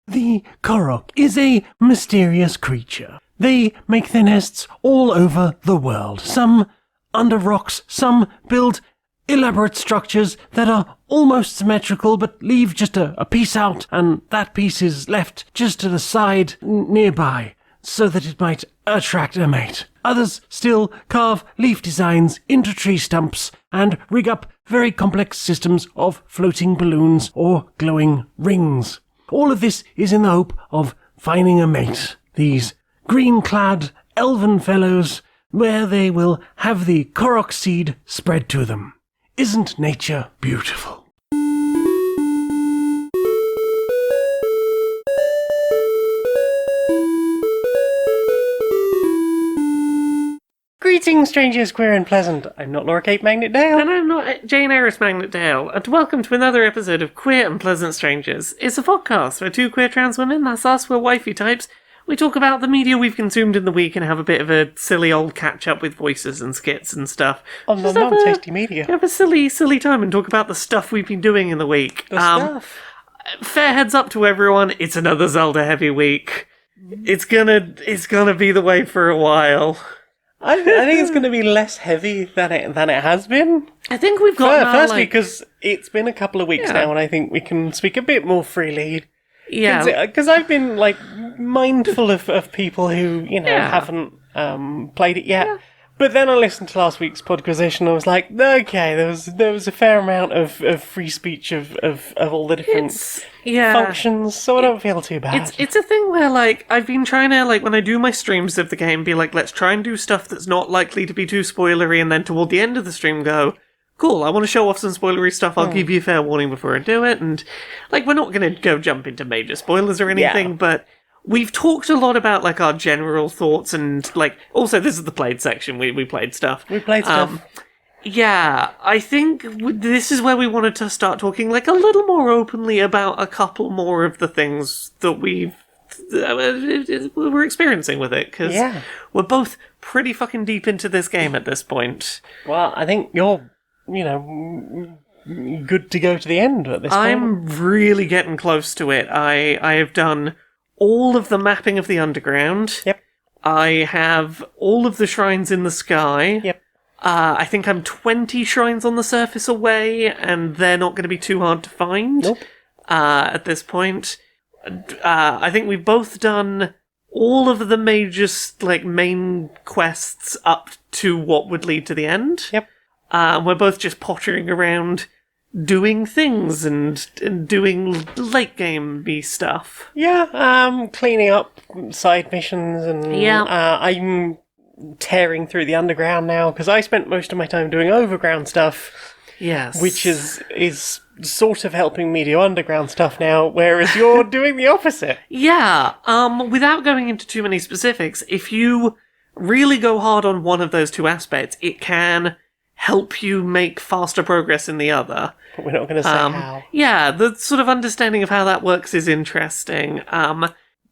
The Korok is a mysterious creature. They make their nests all over the world. Some under rocks, some build elaborate structures that are almost symmetrical but leave just a piece out, and that piece is left just to the side nearby so that it might attract a mate. Others still carve leaf designs into tree stumps and rig up very complex systems of floating balloons or glowing rings. All of this is in the hope of finding a mate. These green-clad elven fellows, where they will have the Korok seed spread to them. Isn't nature beautiful? Greetings, strangers, queer and pleasant. I'm not Laura Kate Magnet Dale. And I'm not Jane Aerith Magnet Dale. And welcome to another episode of Queer and Pleasant Strangers. It's a podcast where two queer trans women, that's us, we're wifey types, we talk about the media we've consumed in the week and have a bit of a silly old catch-up with voices and skits and stuff. On the non-tasty media. Have a silly time and talk about the stuff we've been doing in the week. Stuff. Fair heads up to everyone, it's another Zelda heavy week. It's gonna be the way for a while. I think it's going to be less heavy than it has been. I think we've got firstly, because it's been a couple of weeks now, and I think we can speak a bit more freely. Yeah, because I've been mindful of people who haven't played it yet. Yeah. But then I listened to last week's podcast and I was like, okay, there was a fair amount of free speech of all the different functions, so I don't feel too bad. It's a thing where, I've been trying to, when I do my streams of the game, be like, let's try and do stuff that's not likely to be too spoilery, and then toward the end of the stream go, cool, I want to show off some spoilery stuff, I'll give you a fair warning before I do it, and, we're not going to go jump into major spoilers or anything, but we've talked a lot about, our general thoughts, and, also, this is the played section, we played stuff. We played stuff. Yeah, I think this is where we wanted to start talking, a little more openly about a couple more of the things that we're experiencing with it, because we're both pretty fucking deep into this game at this point. Well, I think you're, good to go to the end at this point. I'm really getting close to it. I have done all of the mapping of the underground. Yep. I have all of the shrines in the sky. Yep. I think I'm 20 shrines on the surface away, and they're not going to be too hard to find. Nope. At this point. I think we've both done all of the major, main quests up to what would lead to the end. Yep. We're both just pottering around doing things and doing late game-y stuff. Yeah, cleaning up side missions and I'm tearing through the underground now because I spent most of my time doing overground stuff. Yes. Which is sort of helping me do underground stuff now, whereas you're doing the opposite. Yeah, without going into too many specifics, if you really go hard on one of those two aspects, it can help you make faster progress in the other. But we're not going to say how. Yeah, the sort of understanding of how that works is interesting.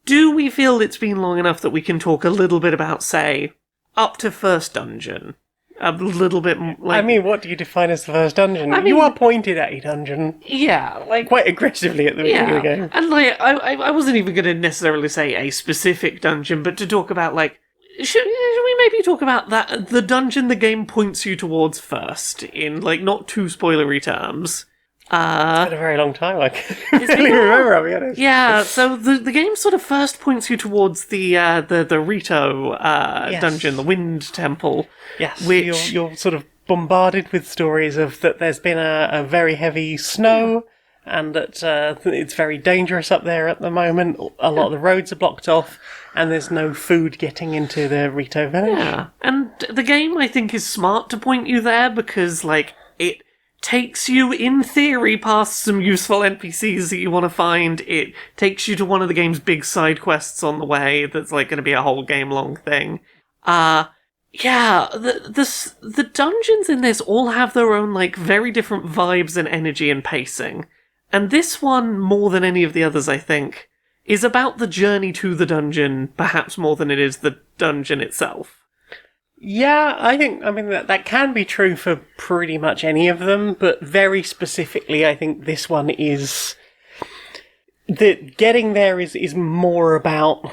Do we feel it's been long enough that we can talk a little bit about, say, up to first dungeon? A little bit what do you define as the first dungeon? You are pointed at a dungeon. Yeah, quite aggressively at the beginning of the game. And, I wasn't even going to necessarily say a specific dungeon, but to talk about, should we maybe talk about the dungeon the game points you towards first, in, not too spoilery terms? It's been a very long time, I can't really remember, I'll be honest. Yeah, so the game sort of first points you towards the Rito dungeon, the Wind Temple. Yes, which you're sort of bombarded with stories of that there's been a very heavy snow, and that it's very dangerous up there at the moment. A lot of the roads are blocked off, and there's no food getting into the Rito village. Yeah, and the game, I think, is smart to point you there, because, it takes you, in theory, past some useful NPCs that you want to find. It takes you to one of the game's big side quests on the way that's, going to be a whole game-long thing. Yeah, the dungeons in this all have their own, very different vibes and energy and pacing. And this one, more than any of the others, I think, is about the journey to the dungeon, perhaps more than it is the dungeon itself. Yeah, I mean, that can be true for pretty much any of them, but very specifically, I think this one is that getting there is more about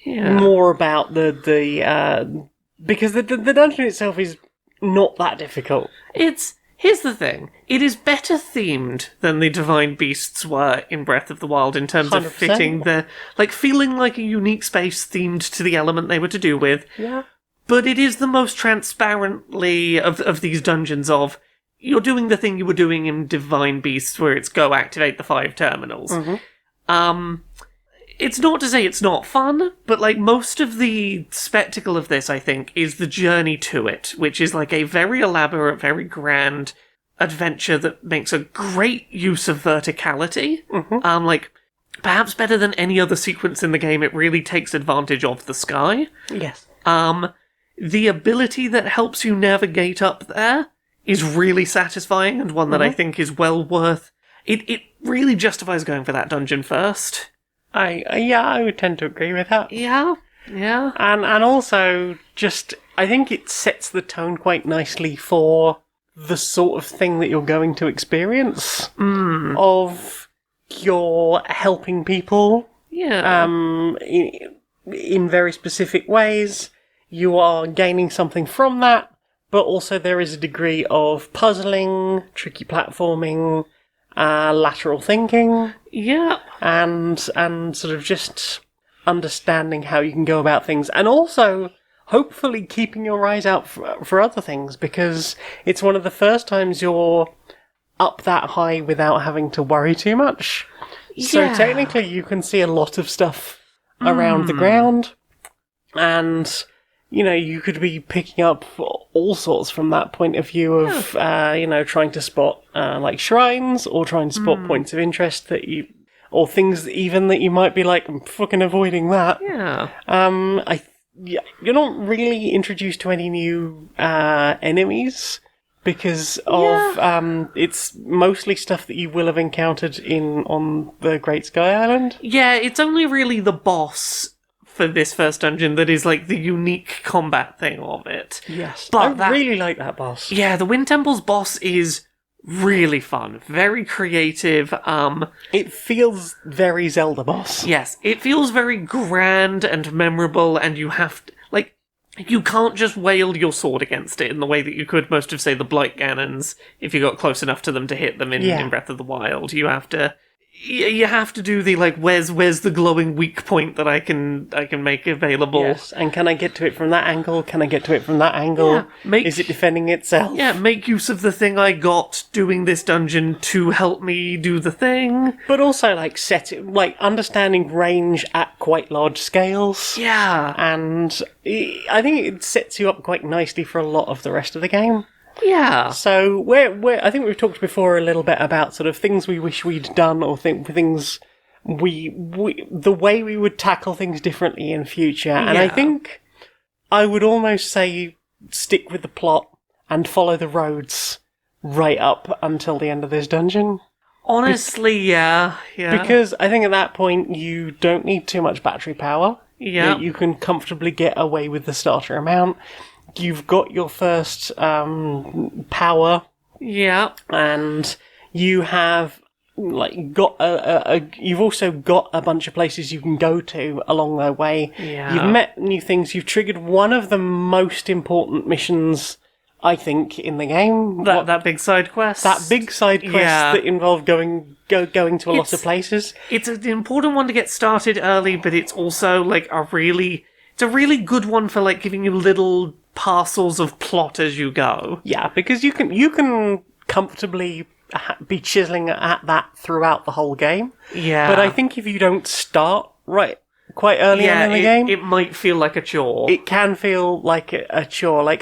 more about the because the dungeon itself is not that difficult. Here's the thing. It is better themed than the Divine Beasts were in Breath of the Wild in terms of 100%. fitting the... feeling like a unique space themed to the element they were to do with. Yeah. But it is the most transparently of these dungeons of... You're doing the thing you were doing in Divine Beasts where it's go activate the 5 terminals. Mm-hmm. It's not to say it's not fun, but most of the spectacle of this, I think, is the journey to it, which is a very elaborate, very grand adventure that makes a great use of verticality. Mm-hmm. Perhaps better than any other sequence in the game, it really takes advantage of the sky. Yes. The ability that helps you navigate up there is really satisfying, and one that I think is well worth... It really justifies going for that dungeon first. I would tend to agree with that. Yeah. And also, I think it sets the tone quite nicely for the sort of thing that you're going to experience. Of you're helping people. Yeah. In very specific ways. You are gaining something from that, but also there is a degree of puzzling, tricky platforming, lateral thinking. Yeah. And sort of just understanding how you can go about things. And also, hopefully, keeping your eyes out for other things, because it's one of the first times you're up that high without having to worry too much. Yeah. So technically, you can see a lot of stuff around the ground. And... you could be picking up all sorts from that point of view of, trying to spot, shrines, or trying to spot points of interest or things even that you might be I'm fucking avoiding that. Yeah. You're not really introduced to any new, enemies, because of, it's mostly stuff that you will have encountered on the Great Sky Island. Yeah, it's only really the boss for this first dungeon that is the unique combat thing of it. Yes. But I really like that boss. Yeah, the Wind Temple's boss is really fun, very creative. It feels very Zelda boss. Yes, it feels very grand and memorable, and you have to, you can't just wail your sword against it in the way that you could most of, say, the Blight Cannons, if you got close enough to them to hit them in Breath of the Wild. You have to do the where's the glowing weak point that I can make available. Yes, and can I get to it from that angle? Can I get to it from that angle? Yeah, is it defending itself? Yeah, make use of the thing I got doing this dungeon to help me do the thing. But also set it understanding range at quite large scales. Yeah. And I think it sets you up quite nicely for a lot of the rest of the game. Yeah. So I think we've talked before a little bit about sort of things we wish we'd done, or things the way we would tackle things differently in future. And I think I would almost say stick with the plot and follow the roads right up until the end of this dungeon. Honestly, yeah. Because I think at that point you don't need too much battery power. Yeah. You can comfortably get away with the starter amount. You've got your first power. Yeah. And you have got you've also got a bunch of places you can go to along the way. Yeah. You've met new things. You've triggered one of the most important missions, I think, in the game. That big side quest. That big side quest that involved going to a lot of places. It's an important one to get started early, but it's also a really good one for giving you little parcels of plot as you go. Yeah, because you can comfortably be chiseling at that throughout the whole game. Yeah. But I think if you don't start quite early in the game, it might feel like a chore. It can feel like a chore.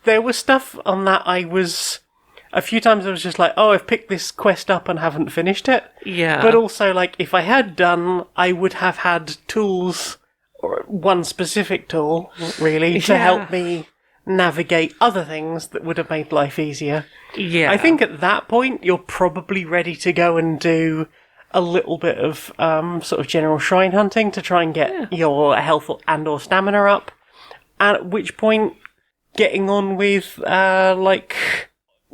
There was stuff on that a few times I was just I've picked this quest up and haven't finished it. Yeah. But also, if I had done, I would have had tools, or one specific tool, really, to help me navigate other things that would have made life easier. Yeah. I think at that point, you're probably ready to go and do a little bit of sort of general shrine hunting to try and get your health and or stamina up. At which point, getting on with,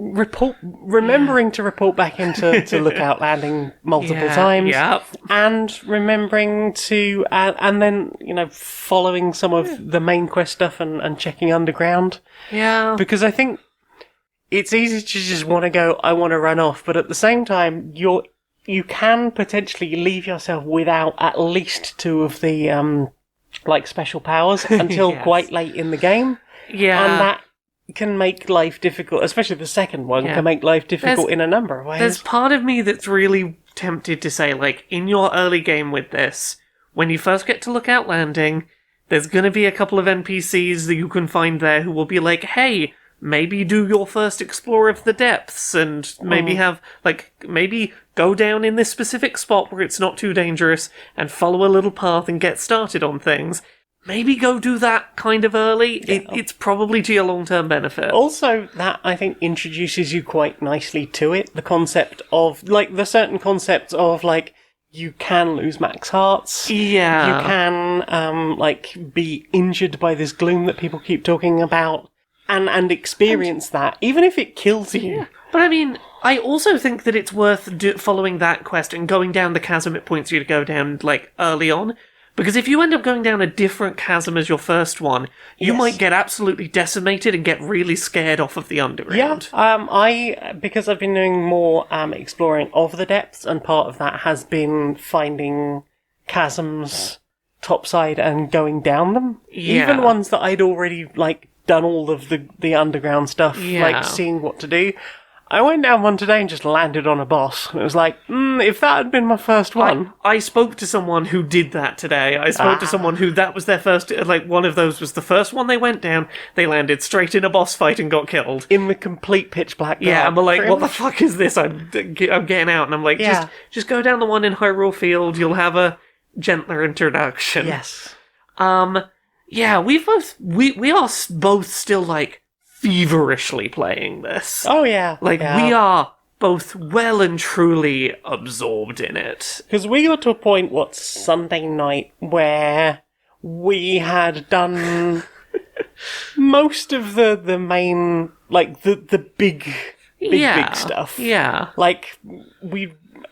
remembering to report back into to Lookout Landing multiple times, and remembering to, and then, following some of the main quest stuff and checking underground. Yeah. Because I think it's easy to just want to go, I want to run off, but at the same time, you can potentially leave yourself without at least 2 of the, special powers until quite late in the game. Yeah. And that can make life difficult, especially the second one, can make life difficult in a number of ways. There's part of me that's really tempted to say, in your early game with this, when you first get to Lookout Landing, there's going to be a couple of NPCs that you can find there who will be like, hey, maybe do your first explore of the depths, and maybe maybe go down in this specific spot where it's not too dangerous, and follow a little path and get started on things. Maybe go do that kind of early. Yeah. It's probably to your long-term benefit. Also, that, I think, introduces you quite nicely to it. The concept of, the certain concepts of, you can lose max hearts. Yeah. You can, be injured by this gloom that people keep talking about. And experience that, even if it kills you. Yeah. But I mean, I also think that it's worth following that quest and going down the chasm it points you to go down, early on. Because if you end up going down a different chasm as your first one, you might get absolutely decimated and get really scared off of the underground. Yeah, because I've been doing more exploring of the depths, and part of that has been finding chasms topside and going down them. Yeah. Even ones that I'd already, done all of the underground stuff, seeing what to do. I went down one today and just landed on a boss. It was if that had been my first one... I spoke to someone who did that today. I spoke to someone who that was their first... one of those was the first one they went down. They landed straight in a boss fight and got killed. In the complete pitch black dark. Yeah, and we're like, what the fuck is this? I'm getting out. And I'm like, just go down the one in Hyrule Field. You'll have a gentler introduction. Yes. Yeah, we are both still, feverishly playing this. Oh, yeah. We are both well and truly absorbed in it. Because we got to a point, Sunday night, where we had done most of the main, the big stuff. Yeah.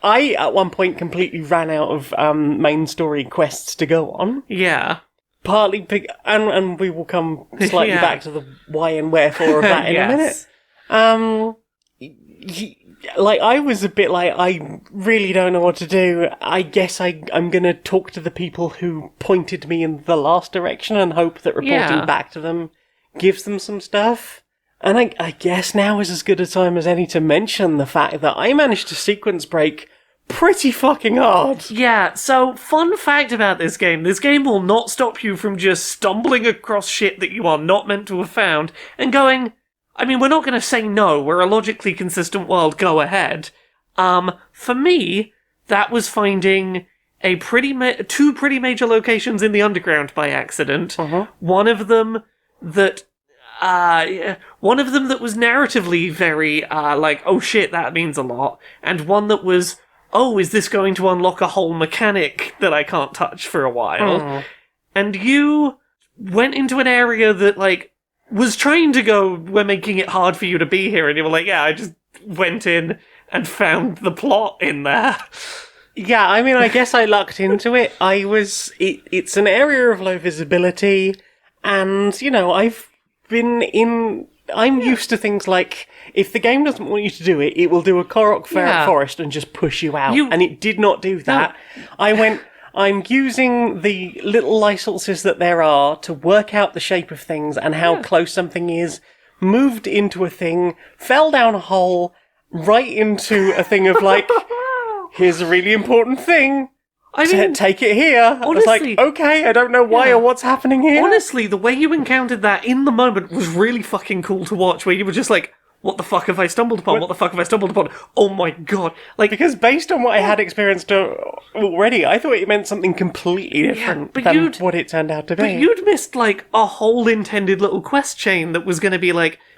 I, at one point, completely ran out of main story quests to go on. Yeah. Partly, and we will come slightly back to the why and wherefore of that in a minute. I was a bit I really don't know what to do. I guess I'm going to talk to the people who pointed me in the last direction and hope that reporting back to them gives them some stuff. And I guess now is as good a time as any to mention the fact that I managed to sequence break pretty fucking hard. Yeah, so fun fact about this game will not stop you from just stumbling across shit that you are not meant to have found and going, I mean, we're not going to say no, we're a logically consistent world, go ahead. For me, that was finding two pretty major locations in the underground by accident. One of them that was narratively very, oh shit, that means a lot, and one that was, oh, is this going to unlock a whole mechanic that I can't touch for a while? And you went into an area that, was trying to go, we're making it hard for you to be here, and you were like, yeah, I just went in and found the plot in there. Yeah, I mean, I guess I lucked into it. It's an area of low visibility, and, I'm used to things like, if the game doesn't want you to do it, it will do a Korok forest and just push you out. And it did not do that. No. I'm using the little licenses that there are to work out the shape of things and how close something is, moved into a thing, fell down a hole, right into a thing of here's a really important thing. I mean, take it here. Honestly, I was like, okay, I don't know why or what's happening here. Honestly, the way you encountered that in the moment was really fucking cool to watch, where you were just like, what the fuck have I stumbled upon? What the fuck have I stumbled upon? Oh my god. Because based on what I had experienced already, I thought it meant something completely different than what it turned out to be. But you'd missed, a whole intended little quest chain that was going to be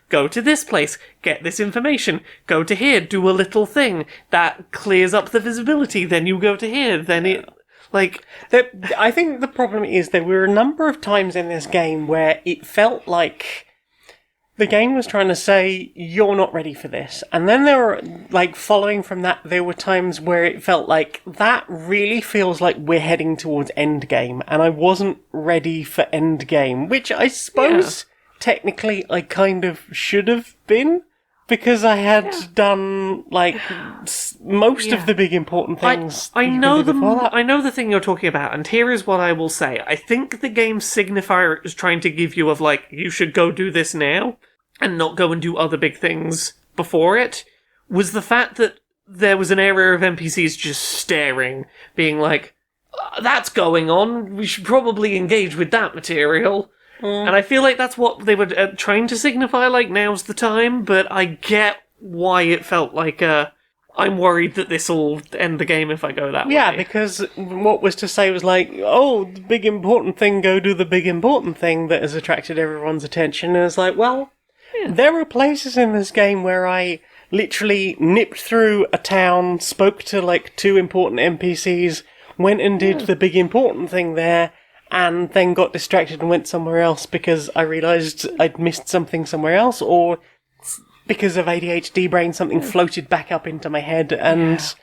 go to this place, get this information, go to here, do a little thing, that clears up the visibility, then you go to here, then it... I think the problem is there were a number of times in this game where it felt like the game was trying to say, you're not ready for this. And then there were, like, following from that, there were times where it felt like, that really feels like we're heading towards Endgame, and I wasn't ready for Endgame, which I suppose, technically, I kind of should have been, because I had done, like, most of the big important things. I know the thing you're talking about, and here is what I will say. I think the game's signifier it was trying to give you of, like, you should go do this now, and not go and do other big things before it, was the fact that there was an area of NPCs just staring, being like, that's going on, we should probably engage with that material. And I feel like that's what they were trying to signify, like, now's the time, but I get why it felt like, I'm worried that this will end the game if I go that way. Yeah, because what was to say was like, oh, the big important thing, go do the big important thing that has attracted everyone's attention, and it's like, well, there are places in this game where I literally nipped through a town, spoke to, like, 2 important NPCs, went and did the big important thing there, and then got distracted and went somewhere else because I realised I'd missed something somewhere else, or because of ADHD brain, something floated back up into my head, and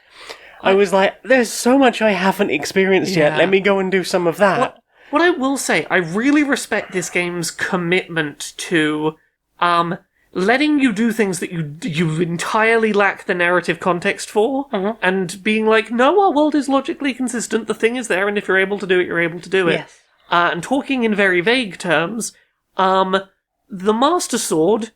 I was like, there's so much I haven't experienced yet, let me go and do some of that. What I will say, I really respect this game's commitment to letting you do things that you entirely lack the narrative context for, and being like, no, our world is logically consistent, the thing is there, and if you're able to do it, you're able to do it. Yes. And talking in very vague terms, the Master Sword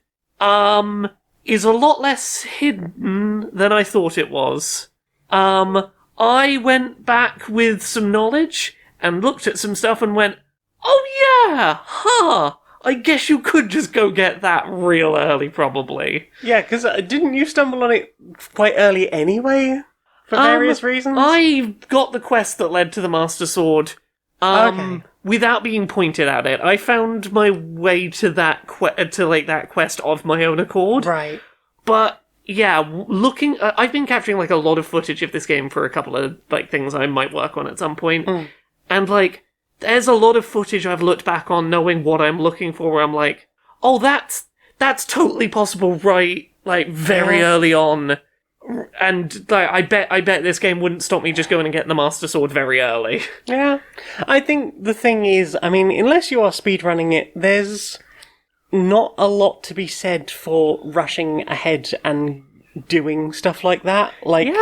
is a lot less hidden than I thought it was. I went back with some knowledge, and looked at some stuff and went, oh yeah, I guess you could just go get that real early, probably. Yeah, because didn't you stumble on it quite early anyway? For various reasons? I got the quest that led to the Master Sword. Without being pointed at it. I found my way to that that quest of my own accord. Right. But, yeah, looking... I've been capturing, like, a lot of footage of this game for a couple of, like, things I might work on at some point. And, like... There's a lot of footage I've looked back on knowing what I'm looking for where I'm like, oh, that's totally possible right, like, very early on. And like, I bet this game wouldn't stop me just going and getting the Master Sword very early. Yeah. I think the thing is, I mean, unless you are speedrunning it, there's not a lot to be said for rushing ahead and doing stuff like that. Like,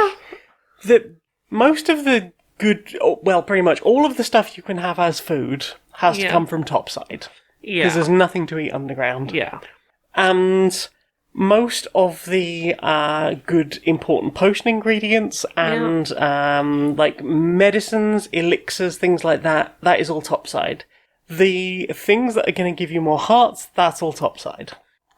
most of the good, well, pretty much all of the stuff you can have as food has to come from topside. Yeah. Because there's nothing to eat underground. Yeah. And most of the good, important potion ingredients and, like, medicines, elixirs, things like that, that is all topside. The things that are going to give you more hearts, that's all topside.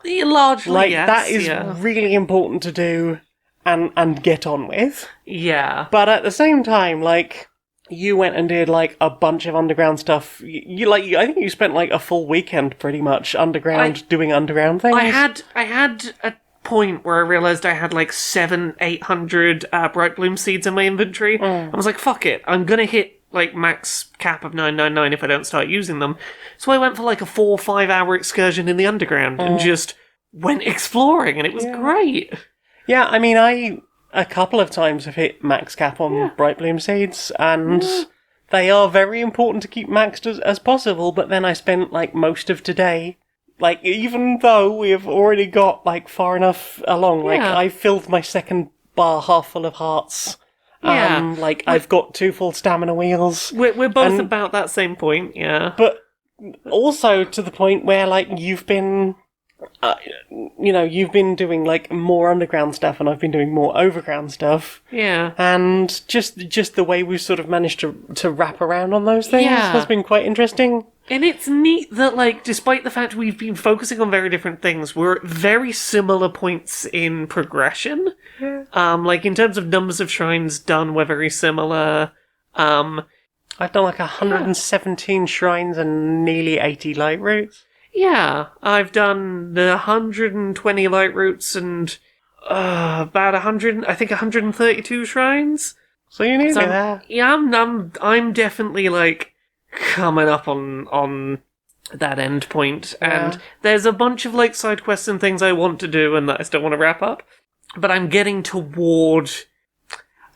Largely, like, yes. that is really important to do and get on with. Yeah. But at the same time, like, you went and did, like, a bunch of underground stuff. I think you spent, like, a full weekend, pretty much, underground, doing underground things. I had a point where I realised I had, like, 800 Bright Bloom seeds in my inventory. I was like, fuck it, I'm gonna hit, like, max cap of 999 if I don't start using them. So I went for, like, a 4 or 5 hour excursion in the underground and just went exploring, and it was great. Yeah, I mean, a couple of times have hit max cap on Bright Bloom seeds, and they are very important to keep maxed as possible, but then I spent, like, most of today, like, even though we have already got, like, far enough along, like, I filled my second bar half full of hearts. Like, I've got 2 full stamina wheels. We're both about that same point, yeah. But also to the point where, like, you've been... you've been doing, like, more underground stuff and I've been doing more overground stuff. Yeah. And just the way we've sort of managed to wrap around on those things has been quite interesting. And it's neat that, like, despite the fact we've been focusing on very different things, we're at very similar points in progression. Yeah. Like, in terms of numbers of shrines done, we're very similar. I've done, like, 117 shrines and nearly 80 light routes. Yeah, I've done 120 light routes and about 132 shrines. So you need there. Yeah, I'm definitely, like, coming up on that end point. And there's a bunch of like side quests and things I want to do and that I still want to wrap up. But I'm getting toward,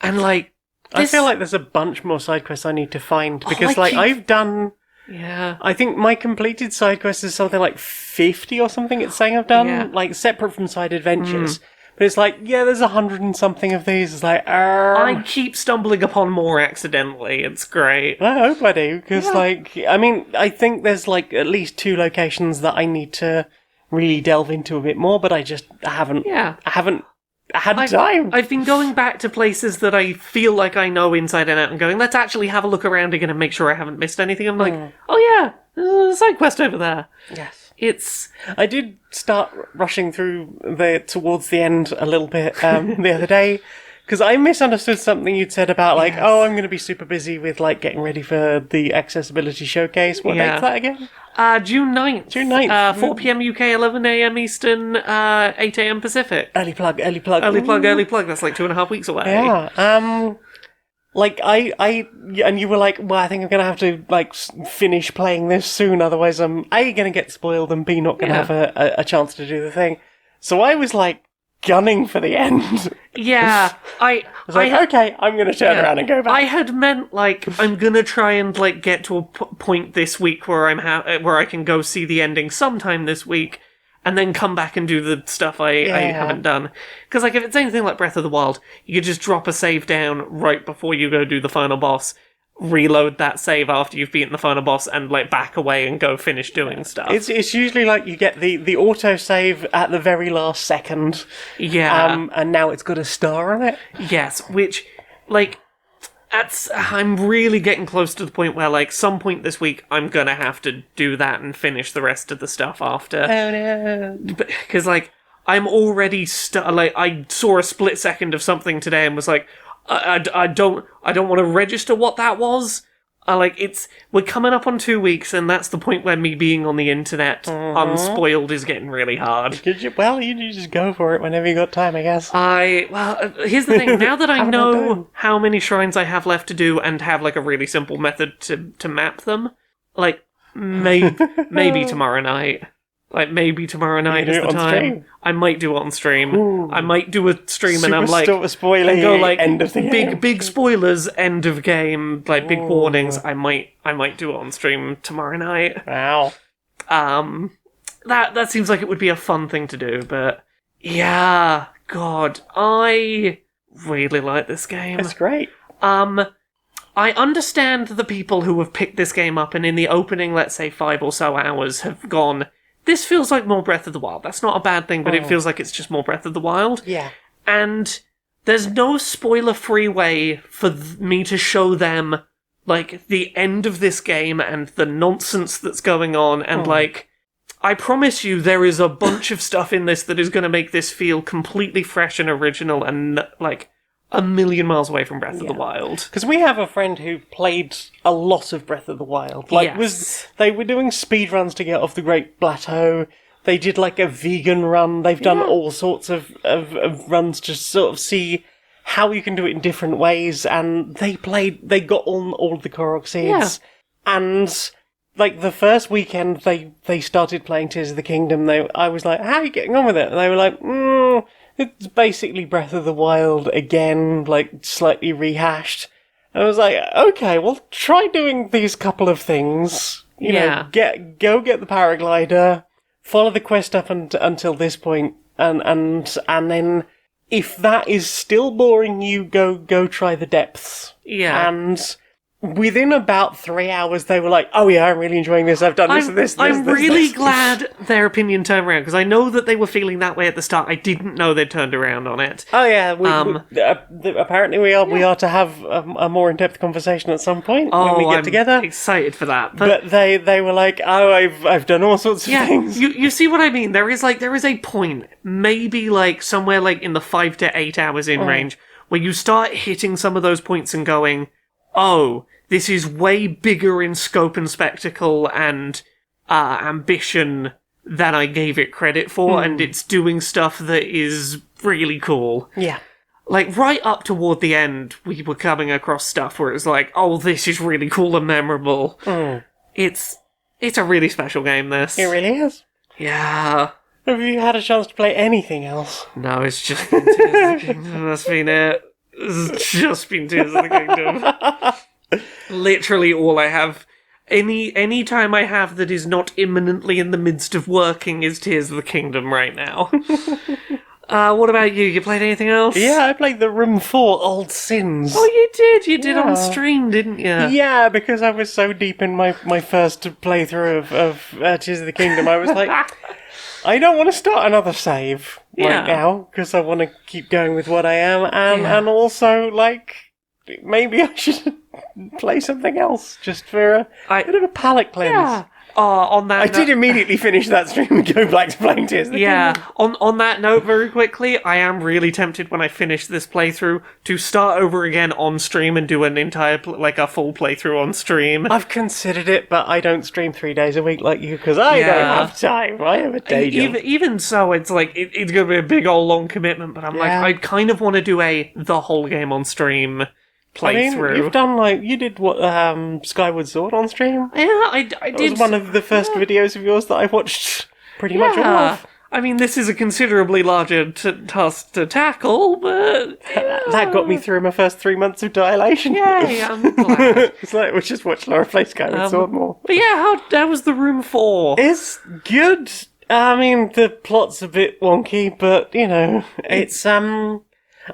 and like, I feel like there's a bunch more side quests I need to find because I've done. Yeah. I think my completed side quest is something like 50 or something it's saying I've done, like separate from side adventures. But it's like, there's 100 and something of these. It's like, I keep stumbling upon more accidentally. It's great. I hope I do, because I think there's like at least 2 locations that I need to really delve into a bit more, but I haven't had time. I've been going back to places that I feel like I know inside and out and going, let's actually have a look around again and make sure I haven't missed anything. I'm like, oh yeah, there's a side quest over there. Yes. I did start rushing through towards the end a little bit the other day, because I misunderstood something you'd said about I'm going to be super busy with like getting ready for the accessibility showcase. What date's that again? June 9th. June 9th. 4 p.m. UK, 11 a.m. Eastern, 8 a.m. Pacific. Early plug. Early plug. That's like 2.5 weeks away. Yeah. And you were like, well, I think I'm going to have to, like, finish playing this soon, otherwise I'm A, going to get spoiled, and B, not going to have a chance to do the thing. So I was, like, gunning for the end. Yeah, I was like, okay, I'm going to turn around and go back. I had meant, like, I'm going to try and, like, get to a point this week where where I can go see the ending sometime this week, and then come back and do the stuff I haven't done. Because, like, if it's anything like Breath of the Wild, you could just drop a save down right before you go do the final boss, reload that save after you've beaten the final boss, and, like, back away and go finish doing stuff. It's usually, like, you get the auto-save at the very last second. Yeah. And now it's got a star on it. Yes, which, like... I'm really getting close to the point where, like, some point this week, I'm gonna have to do that and finish the rest of the stuff after. Oh no! Because, like, I'm already I saw a split second of something today and was like, I don't want to register what that was. We're coming up on 2 weeks, and that's the point where me being on the internet unspoiled is getting really hard. You just go for it whenever you got time, I guess. Here's the thing, now that I know how many shrines I have left to do and have, like, a really simple method to map them, like, maybe tomorrow night. Like, maybe tomorrow night is the time. Stream? I might do it on stream. Ooh. I might do a stream and I'm like... spoiling go like, end of the game. Big spoilers, end of game, like, big warnings. I might do it on stream tomorrow night. Wow. That seems like it would be a fun thing to do, but... Yeah, God, I really like this game. It's great. I understand the people who have picked this game up and in the opening, let's say, 5 or so hours have gone... This feels like more Breath of the Wild. That's not a bad thing, but it feels like it's just more Breath of the Wild. Yeah. And there's no spoiler-free way for me to show them, like, the end of this game and the nonsense that's going on. And, like, I promise you there is a bunch of stuff in this that is going to make this feel completely fresh and original and, like... a million miles away from Breath of the Wild. Because we have a friend who played a lot of Breath of the Wild. Like, they were doing speedruns to get off the Great Plateau. They did, like, a vegan run. They've done all sorts of runs to sort of see how you can do it in different ways. And they got on all the Korok seeds. Yeah. And, like, the first weekend they started playing Tears of the Kingdom, I was like, how are you getting on with it? And they were like, it's basically Breath of the Wild again, like, slightly rehashed. And I was like, okay, well, try doing these couple of things. You know, go get the paraglider, follow the quest up until this point, and then if that is still boring you, go try the depths. Yeah. And within about 3 hours, they were like, oh yeah, I'm really enjoying this, I've done this. I'm really glad their opinion turned around, because I know that they were feeling that way at the start. I didn't know they'd turned around on it. Oh yeah, apparently we are to have a more in-depth conversation at some point when we get together. I'm excited for that. But they were like, oh, I've done all sorts of things. You see what I mean? There is a point, maybe like somewhere like in the 5 to 8 hours in range, where you start hitting some of those points and going, oh, this is way bigger in scope and spectacle and ambition than I gave it credit for, and it's doing stuff that is really cool. Yeah. Like, right up toward the end, we were coming across stuff where it's like, oh, this is really cool and memorable. It's It's a really special game, this. It really is. Yeah. Have you had a chance to play anything else? No, it's just been Tears of the Kingdom. That's been it. It's just been Tears of the Kingdom. Literally all I have. Any time I have that is not imminently in the midst of working is Tears of the Kingdom right now. What about you? You played anything else? Yeah, I played the Room 4 Old Sins. Oh, you did? You did Yeah. on stream, didn't you? Yeah, because I was so deep in my first playthrough of Tears of the Kingdom, I was like, I don't want to start another save Yeah. right now, because I want to keep going with what I am, Yeah. and also, like, maybe I should play something else, just for a bit of a palate cleanse. Yeah. On that I did immediately finish that stream and go back to playing Tears of the Yeah, Kingdom. on that note, very quickly, I am really tempted when I finish this playthrough to start over again on stream and do an entire, a full playthrough on stream. I've considered it, but I don't stream 3 days a week like you, because I don't have time. I have a day job. Even so, it's like, it's going to be a big old long commitment, but I'm like, Yeah. I kind of want to do the whole game on stream playthrough. I mean, you've done, you did what, Skyward Sword on stream? Yeah, I It did. was one of the first videos of yours that I watched pretty much all of. I mean, this is a considerably larger task to tackle, but That got me through my first 3 months of dilation. yay, I'm glad. It's like we just watched Laura play Skyward Sword more. But yeah, how was the Room 4? It's good. I mean, the plot's a bit wonky, but, it's, I'm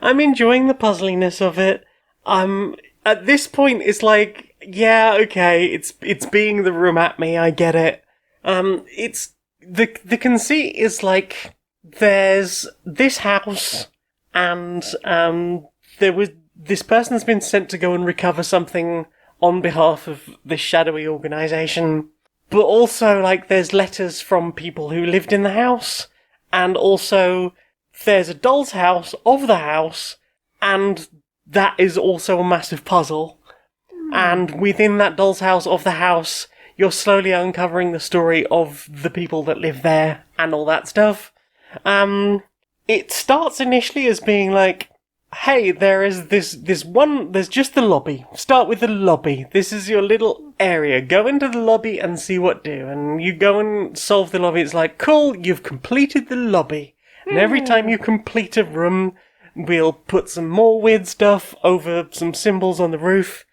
enjoying the puzzliness of it. At this point, it's like, yeah, okay, it's being the room at me, I get it. It's, the conceit is like, there's this house, and, this person's been sent to go and recover something on behalf of this shadowy organisation, but also, there's letters from people who lived in the house, and also, there's a doll's house of the house, and that is also a massive puzzle. And within that doll's house of the house, you're slowly uncovering the story of the people that live there and all that stuff. It starts initially as being like, hey, there is this one, there's just the lobby. Start with the lobby. This is your little area. Go into the lobby and see what do. And you go and solve the lobby. It's like, cool, you've completed the lobby. And every time you complete a room, we'll put some more weird stuff over some symbols on the roof,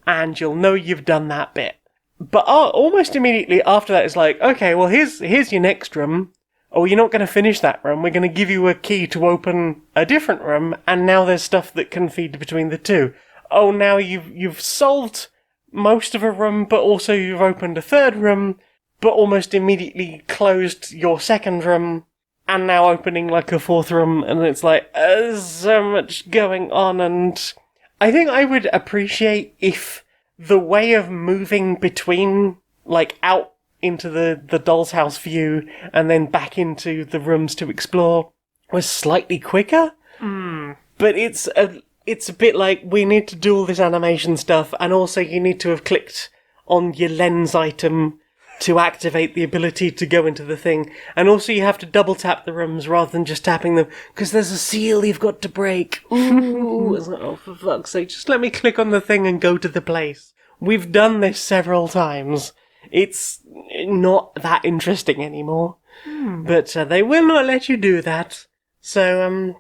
and you'll know you've done that bit. But almost immediately after that, it's like, okay, well, here's your next room. Oh, you're not going to finish that room. We're going to give you a key to open a different room, and now there's stuff that can feed between the two. Oh, now you've solved most of a room, but also you've opened a third room, but almost immediately closed your second room, and now opening a fourth room, and it's like, there's so much going on, and I think I would appreciate if the way of moving between, out into the doll's house view, and then back into the rooms to explore, was slightly quicker. But it's a bit like, we need to do all this animation stuff, and also you need to have clicked on your lens item to activate the ability to go into the thing. And also you have to double tap the rooms rather than just tapping them, because there's a seal you've got to break. Ooh, it's like, oh, for fuck's sake, just let me click on the thing and go to the place. We've done this several times. It's not that interesting anymore. But they will not let you do that. So,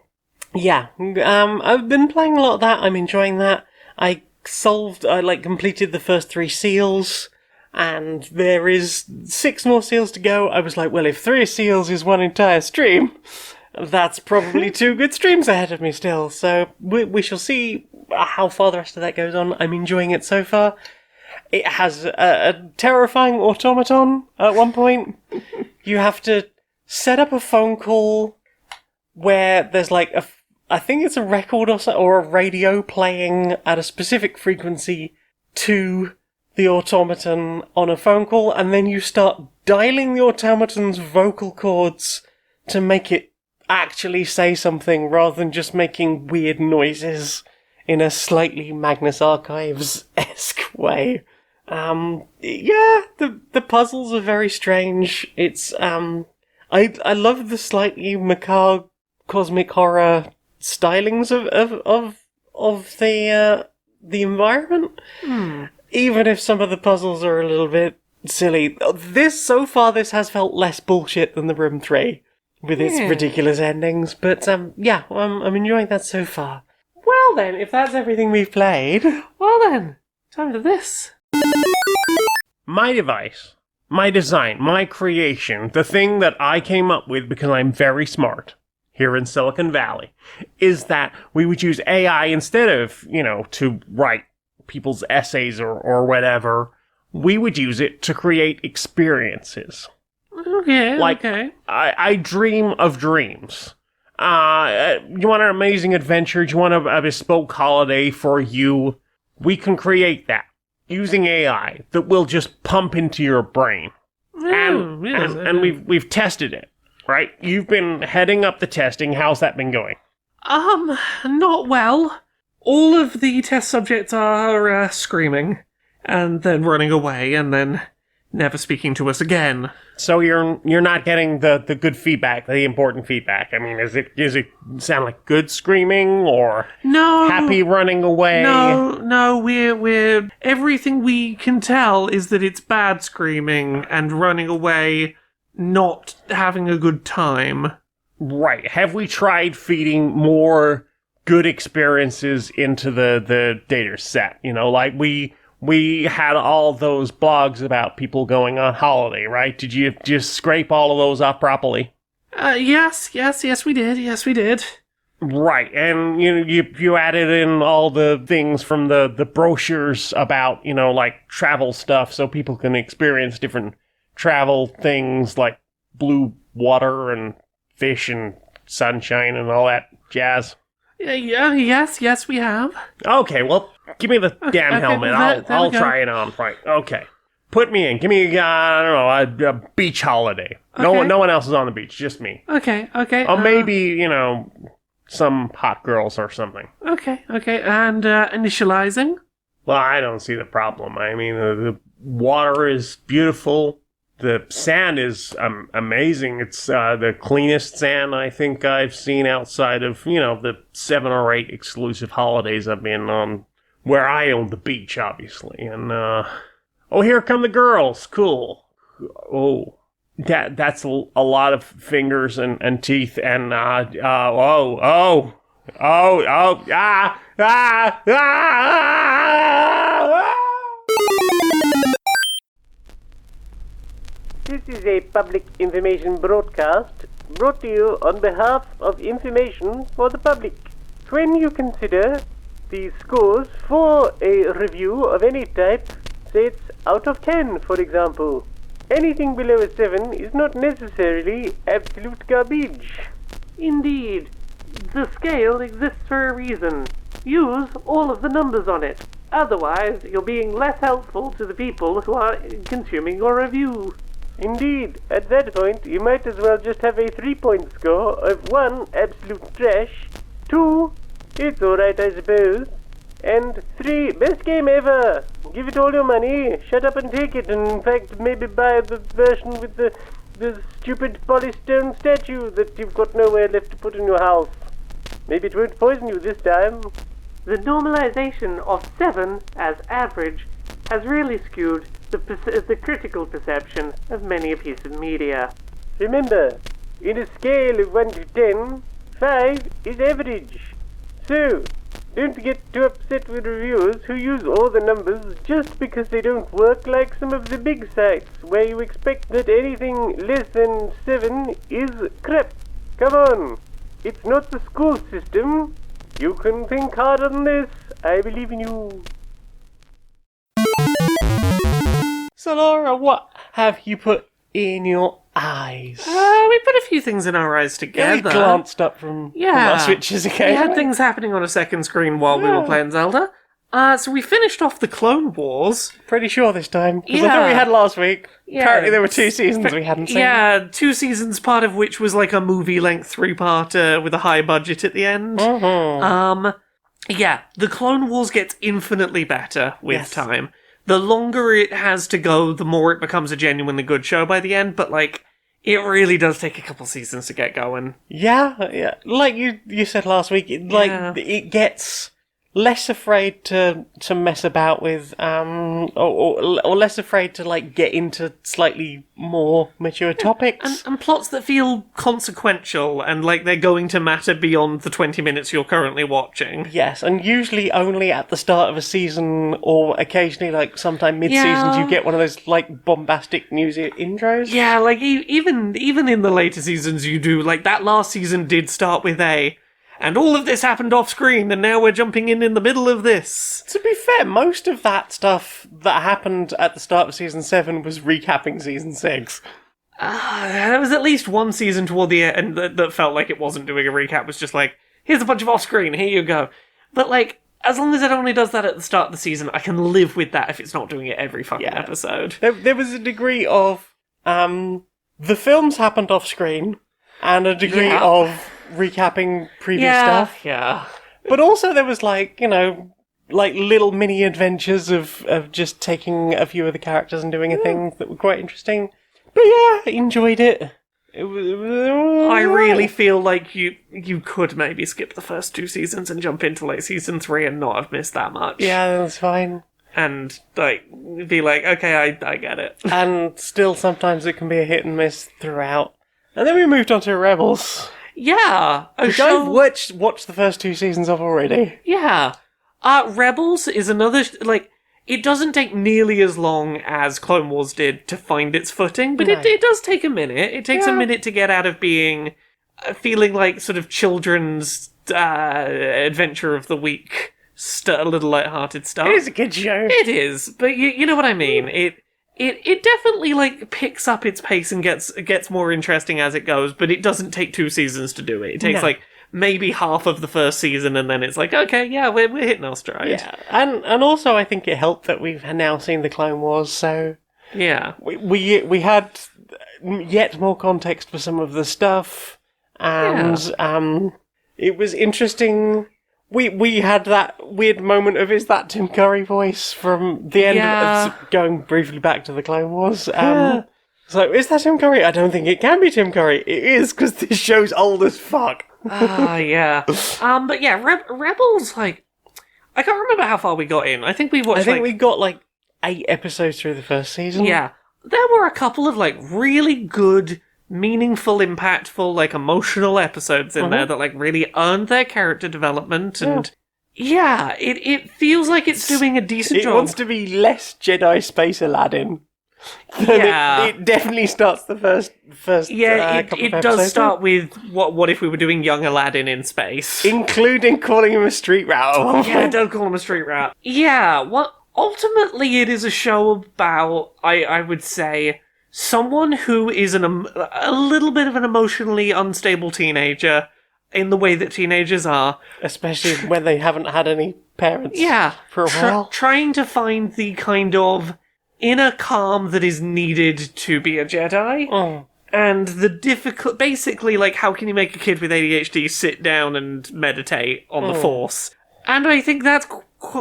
yeah. I've been playing a lot of that. I'm enjoying that. I completed the first 3 seals, and there is 6 more seals to go. I was like, well, if 3 seals is one entire stream, that's probably 2 good streams ahead of me still. So we shall see how far the rest of that goes on. I'm enjoying it so far. It has a terrifying automaton at one point. You have to set up a phone call where there's I think it's a record or a radio playing at a specific frequency to the automaton on a phone call, and then you start dialing the automaton's vocal cords to make it actually say something rather than just making weird noises in a slightly Magnus Archives-esque way. Yeah, the puzzles are very strange. It's, I love the slightly macabre cosmic horror stylings of the environment. Even if some of the puzzles are a little bit silly. This has felt less bullshit than The Room 3 with its ridiculous endings. But I'm enjoying that so far. Well then, if that's everything we've played, Well then, time for this. My device, my design, my creation, the thing that I came up with because I'm very smart here in Silicon Valley, is that we would use AI instead of, to write people's essays or whatever. We would use it to create experiences. Okay, okay. I dream of dreams. You want an amazing adventure? Do you want a bespoke holiday for you? We can create that using AI that will just pump into your brain. And we've tested it, right? You've been heading up the testing. How's that been going? Not well. All of the test subjects are screaming, and then running away, and then never speaking to us again. So you're not getting the good feedback, the important feedback. I mean, does it sound like good screaming or happy running away? No, we're everything we can tell is that it's bad screaming and running away, not having a good time. Right. Have we tried feeding more good experiences into the data set? Like we had all those blogs about people going on holiday, right? Did you just scrape all of those up properly? Yes, we did. Yes, we did. Right, and you added in all the things from the brochures about, like travel stuff so people can experience different travel things like blue water and fish and sunshine and all that jazz. Yes, we have. Okay, well, give me the damn helmet. I'll try it on. Right. Okay. Put me in. Give me, a beach holiday. Okay. No one else is on the beach, just me. Okay. Or maybe, some hot girls or something. Okay. And initializing? Well, I don't see the problem. I mean, the water is beautiful. The sand is amazing. It's the cleanest sand I think I've seen outside of, the 7 or 8 exclusive holidays I've been on where I own the beach, obviously. And, here come the girls. Cool. Oh, that's a lot of fingers and teeth and, This is a public information broadcast brought to you on behalf of Information for the Public. When you consider the scores for a review of any type, say it's out of 10, for example, anything below a 7 is not necessarily absolute garbage. Indeed. The scale exists for a reason. Use all of the numbers on it. Otherwise, you're being less helpful to the people who are consuming your review. Indeed, at that point, you might as well just have a 3-point score of 1, absolute trash, 2, it's alright I suppose, and 3, best game ever! Give it all your money, shut up and take it, and in fact maybe buy the version with the stupid polystone statue that you've got nowhere left to put in your house. Maybe it won't poison you this time. The normalization of 7 as average has really skewed the critical perception of many a piece of media. Remember, in a scale of 1 to 10, 5 is average. So, don't get too upset with reviewers who use all the numbers just because they don't work like some of the big sites where you expect that anything less than 7 is crap. Come on, it's not the school system. You can think harder than this. I believe in you. So Laura, what have you put in your eyes? We put a few things in our eyes together. We glanced up from our switches again. We had things happening on a second screen while we were playing Zelda. So we finished off the Clone Wars. Pretty sure this time, because I thought we had last week. Yeah. Apparently there were 2 seasons we hadn't seen. Yeah, 2 seasons, part of which was like a movie-length 3-parter with a high budget at the end. Yeah, the Clone Wars gets infinitely better with time. The longer it has to go, the more it becomes a genuinely good show by the end, but, like, it really does take a couple seasons to get going. Yeah. Like you said last week, it gets less afraid to mess about with, or less afraid to like get into slightly more mature topics. And plots that feel consequential and like they're going to matter beyond the 20 minutes you're currently watching. Yes, and usually only at the start of a season, or occasionally like sometime mid-season, you get one of those like bombastic news intros. Yeah, like even in the later seasons you do, like that last season did start with and all of this happened off screen, and now we're jumping in the middle of this. To be fair, most of that stuff that happened at the start of Season 7 was recapping Season 6. There was at least one season toward the end that felt like it wasn't doing a recap. It was just like, here's a bunch of off-screen, here you go. But like, as long as it only does that at the start of the season, I can live with that if it's not doing it every fucking episode. There was a degree of, the films happened off-screen, and a degree of recapping previous stuff. Yeah. But also there was like, like little mini adventures of just taking a few of the characters and doing a thing that were quite interesting. But yeah, I enjoyed it. It was I really feel like you could maybe skip the first 2 seasons and jump into like season 3 and not have missed that much. Yeah, that's fine. And like be like, okay, I get it. And still sometimes it can be a hit and miss throughout. And then we moved on to Rebels. Yeah. Which I've watched the first 2 seasons of already. Yeah. Rebels is another, it doesn't take nearly as long as Clone Wars did to find its footing, but it does take a minute. It takes a minute to get out of feeling like sort of children's adventure of the week, a little lighthearted stuff. It is a good show. It is, but you know what I mean. It definitely like picks up its pace and gets more interesting as it goes, but it doesn't take 2 seasons to do it. It takes like maybe half of the first season, and then it's like, okay, yeah, we're hitting our stride. Yeah, and also I think it helped that we've now seen the Clone Wars, so yeah, we had yet more context for some of the stuff, and it was interesting. We had that weird moment of, is that Tim Curry voice from the end of going briefly back to the Clone Wars? So, is that Tim Curry? I don't think it can be Tim Curry. It is, because this show's old as fuck. Yeah. But yeah, Rebels, like, I can't remember how far we got in. I think we watched, we got, 8 episodes through the first season. Yeah. There were a couple of, really good, meaningful, impactful, emotional episodes in there that, really earned their character development, and it feels like it's doing a decent job. It wants to be less Jedi Space Aladdin. It definitely starts the first couple of it does start with what if we were doing young Aladdin in space, including calling him a street rat. Yeah, don't call him a street rat. Yeah, ultimately it is a show about, I would say, someone who is a little bit of an emotionally unstable teenager, in the way that teenagers are, especially when they haven't had any parents for a while, trying to find the kind of inner calm that is needed to be a Jedi. And the difficult, basically, how can you make a kid with ADHD sit down and meditate on the Force? And I think that's,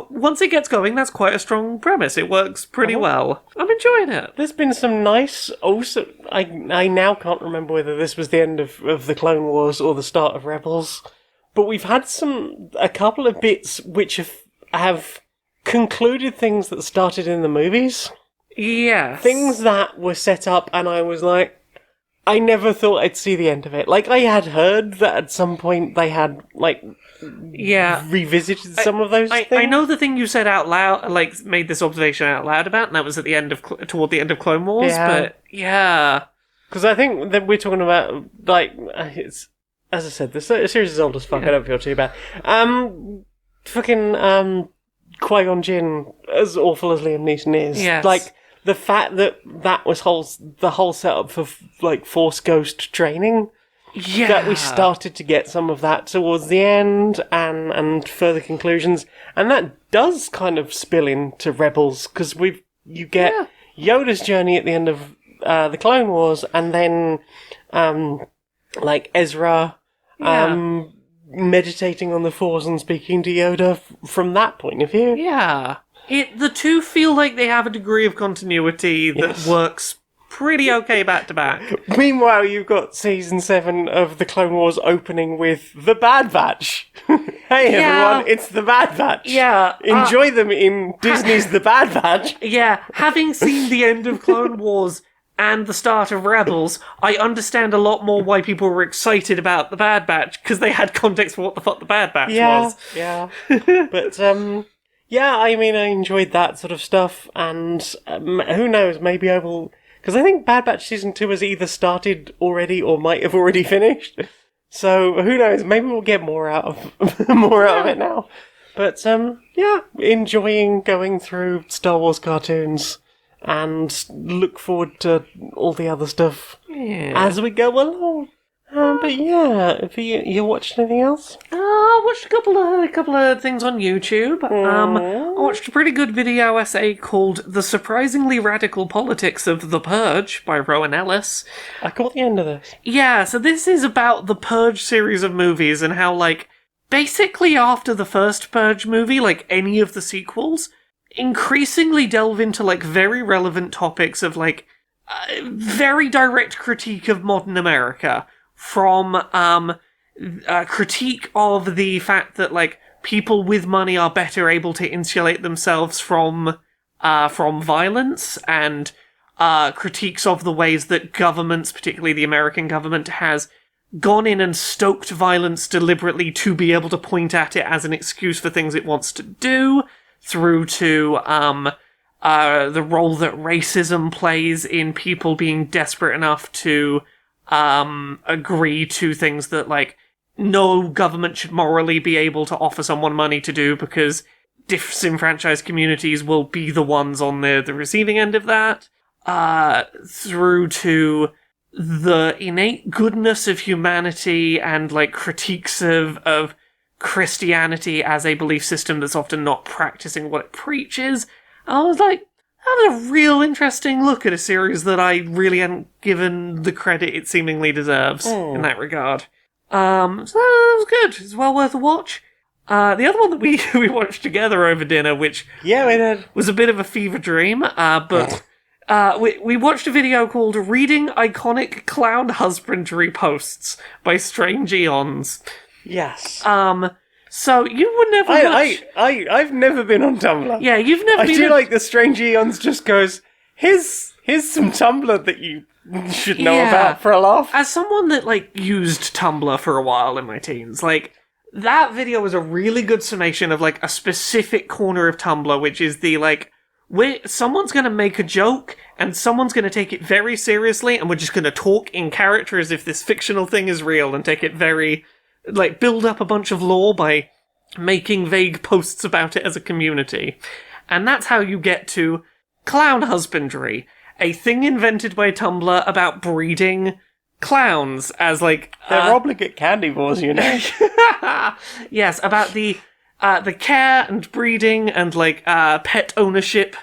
once it gets going, that's quite a strong premise. It works pretty well. I'm enjoying it. There's been some nice, also, I now can't remember whether this was the end of the Clone Wars or the start of Rebels, but we've had a couple of bits which have concluded things that started in the movies. Yes. Things that were set up, and I was like, I never thought I'd see the end of it. I had heard that at some point they had, revisited some of those things. I know the thing you said out loud, made this observation out loud about, and that was at the end of, toward the end of Clone Wars, but, yeah. Because I think that we're talking about, it's, as I said, the series is old as fuck, I don't feel too bad. Qui-Gon Jinn, as awful as Liam Neeson is, yes. The fact that was the whole setup for Force Ghost training, that we started to get some of that towards the end and further conclusions, and that does kind of spill into Rebels, because you get Yoda's journey at the end of the Clone Wars, and then Ezra meditating on the Force and speaking to Yoda from that point of view. Yeah. The two feel like they have a degree of continuity that works pretty okay back to back. Meanwhile, you've got season 7 of the Clone Wars opening with The Bad Batch. Hey everyone, it's The Bad Batch. Yeah. Enjoy them in Disney's The Bad Batch. Yeah, having seen the end of Clone Wars and the start of Rebels, I understand a lot more why people were excited about the Bad Batch, because they had context for what the fuck the Bad Batch was. Yeah. But, yeah, I mean, I enjoyed that sort of stuff, and who knows, maybe I will... Because I think Bad Batch Season 2 has either started already or might have already finished. So, who knows, maybe we'll get more out of it now. But, yeah, enjoying going through Star Wars cartoons, and look forward to all the other stuff as we go along. But yeah, have you watched anything else? I watched a couple of things on YouTube. I watched a pretty good video essay called "The Surprisingly Radical Politics of the Purge" by Rowan Ellis. I caught the end of this. Yeah, so this is about the Purge series of movies and how, like, basically after the first Purge movie, like any of the sequels, increasingly delve into, like, very relevant topics of, like, very direct critique of modern America. From a critique of the fact that, like, people with money are better able to insulate themselves from violence, and critiques of the ways that governments, particularly the American government, has gone in and stoked violence deliberately to be able to point at it as an excuse for things it wants to do, through to the role that racism plays in people being desperate enough to agree to things that, like, no government should morally be able to offer someone money to do, because disenfranchised communities will be the ones on the receiving end of that, through to the innate goodness of humanity and, like, critiques of Christianity as a belief system that's often not practicing what it preaches. I was like, that was a real interesting look at a series that I really hadn't given the credit it seemingly deserves in that regard. So that was good. It's well worth a watch. The other one that we watched together over dinner, which we did, was a bit of a fever dream, but we watched a video called "Reading Iconic Clown Husbandry Posts" by Strange Eons. Yes. So you would never watch... I've never been on Tumblr. Yeah, you've never been... I do like the Strange Eons just goes, here's some Tumblr that you should know about for a laugh. As someone that, like, used Tumblr for a while in my teens, like, that video was a really good summation of, like, a specific corner of Tumblr, which is the, like, someone's gonna make a joke, and someone's gonna take it very seriously, and we're just gonna talk in character as if this fictional thing is real, and take it very... like, build up a bunch of lore by making vague posts about it as a community. And that's how you get to clown husbandry, a thing invented by Tumblr about breeding clowns as, like... They're obligate carnivores, you know. Yes, about the care and breeding and, like, pet ownership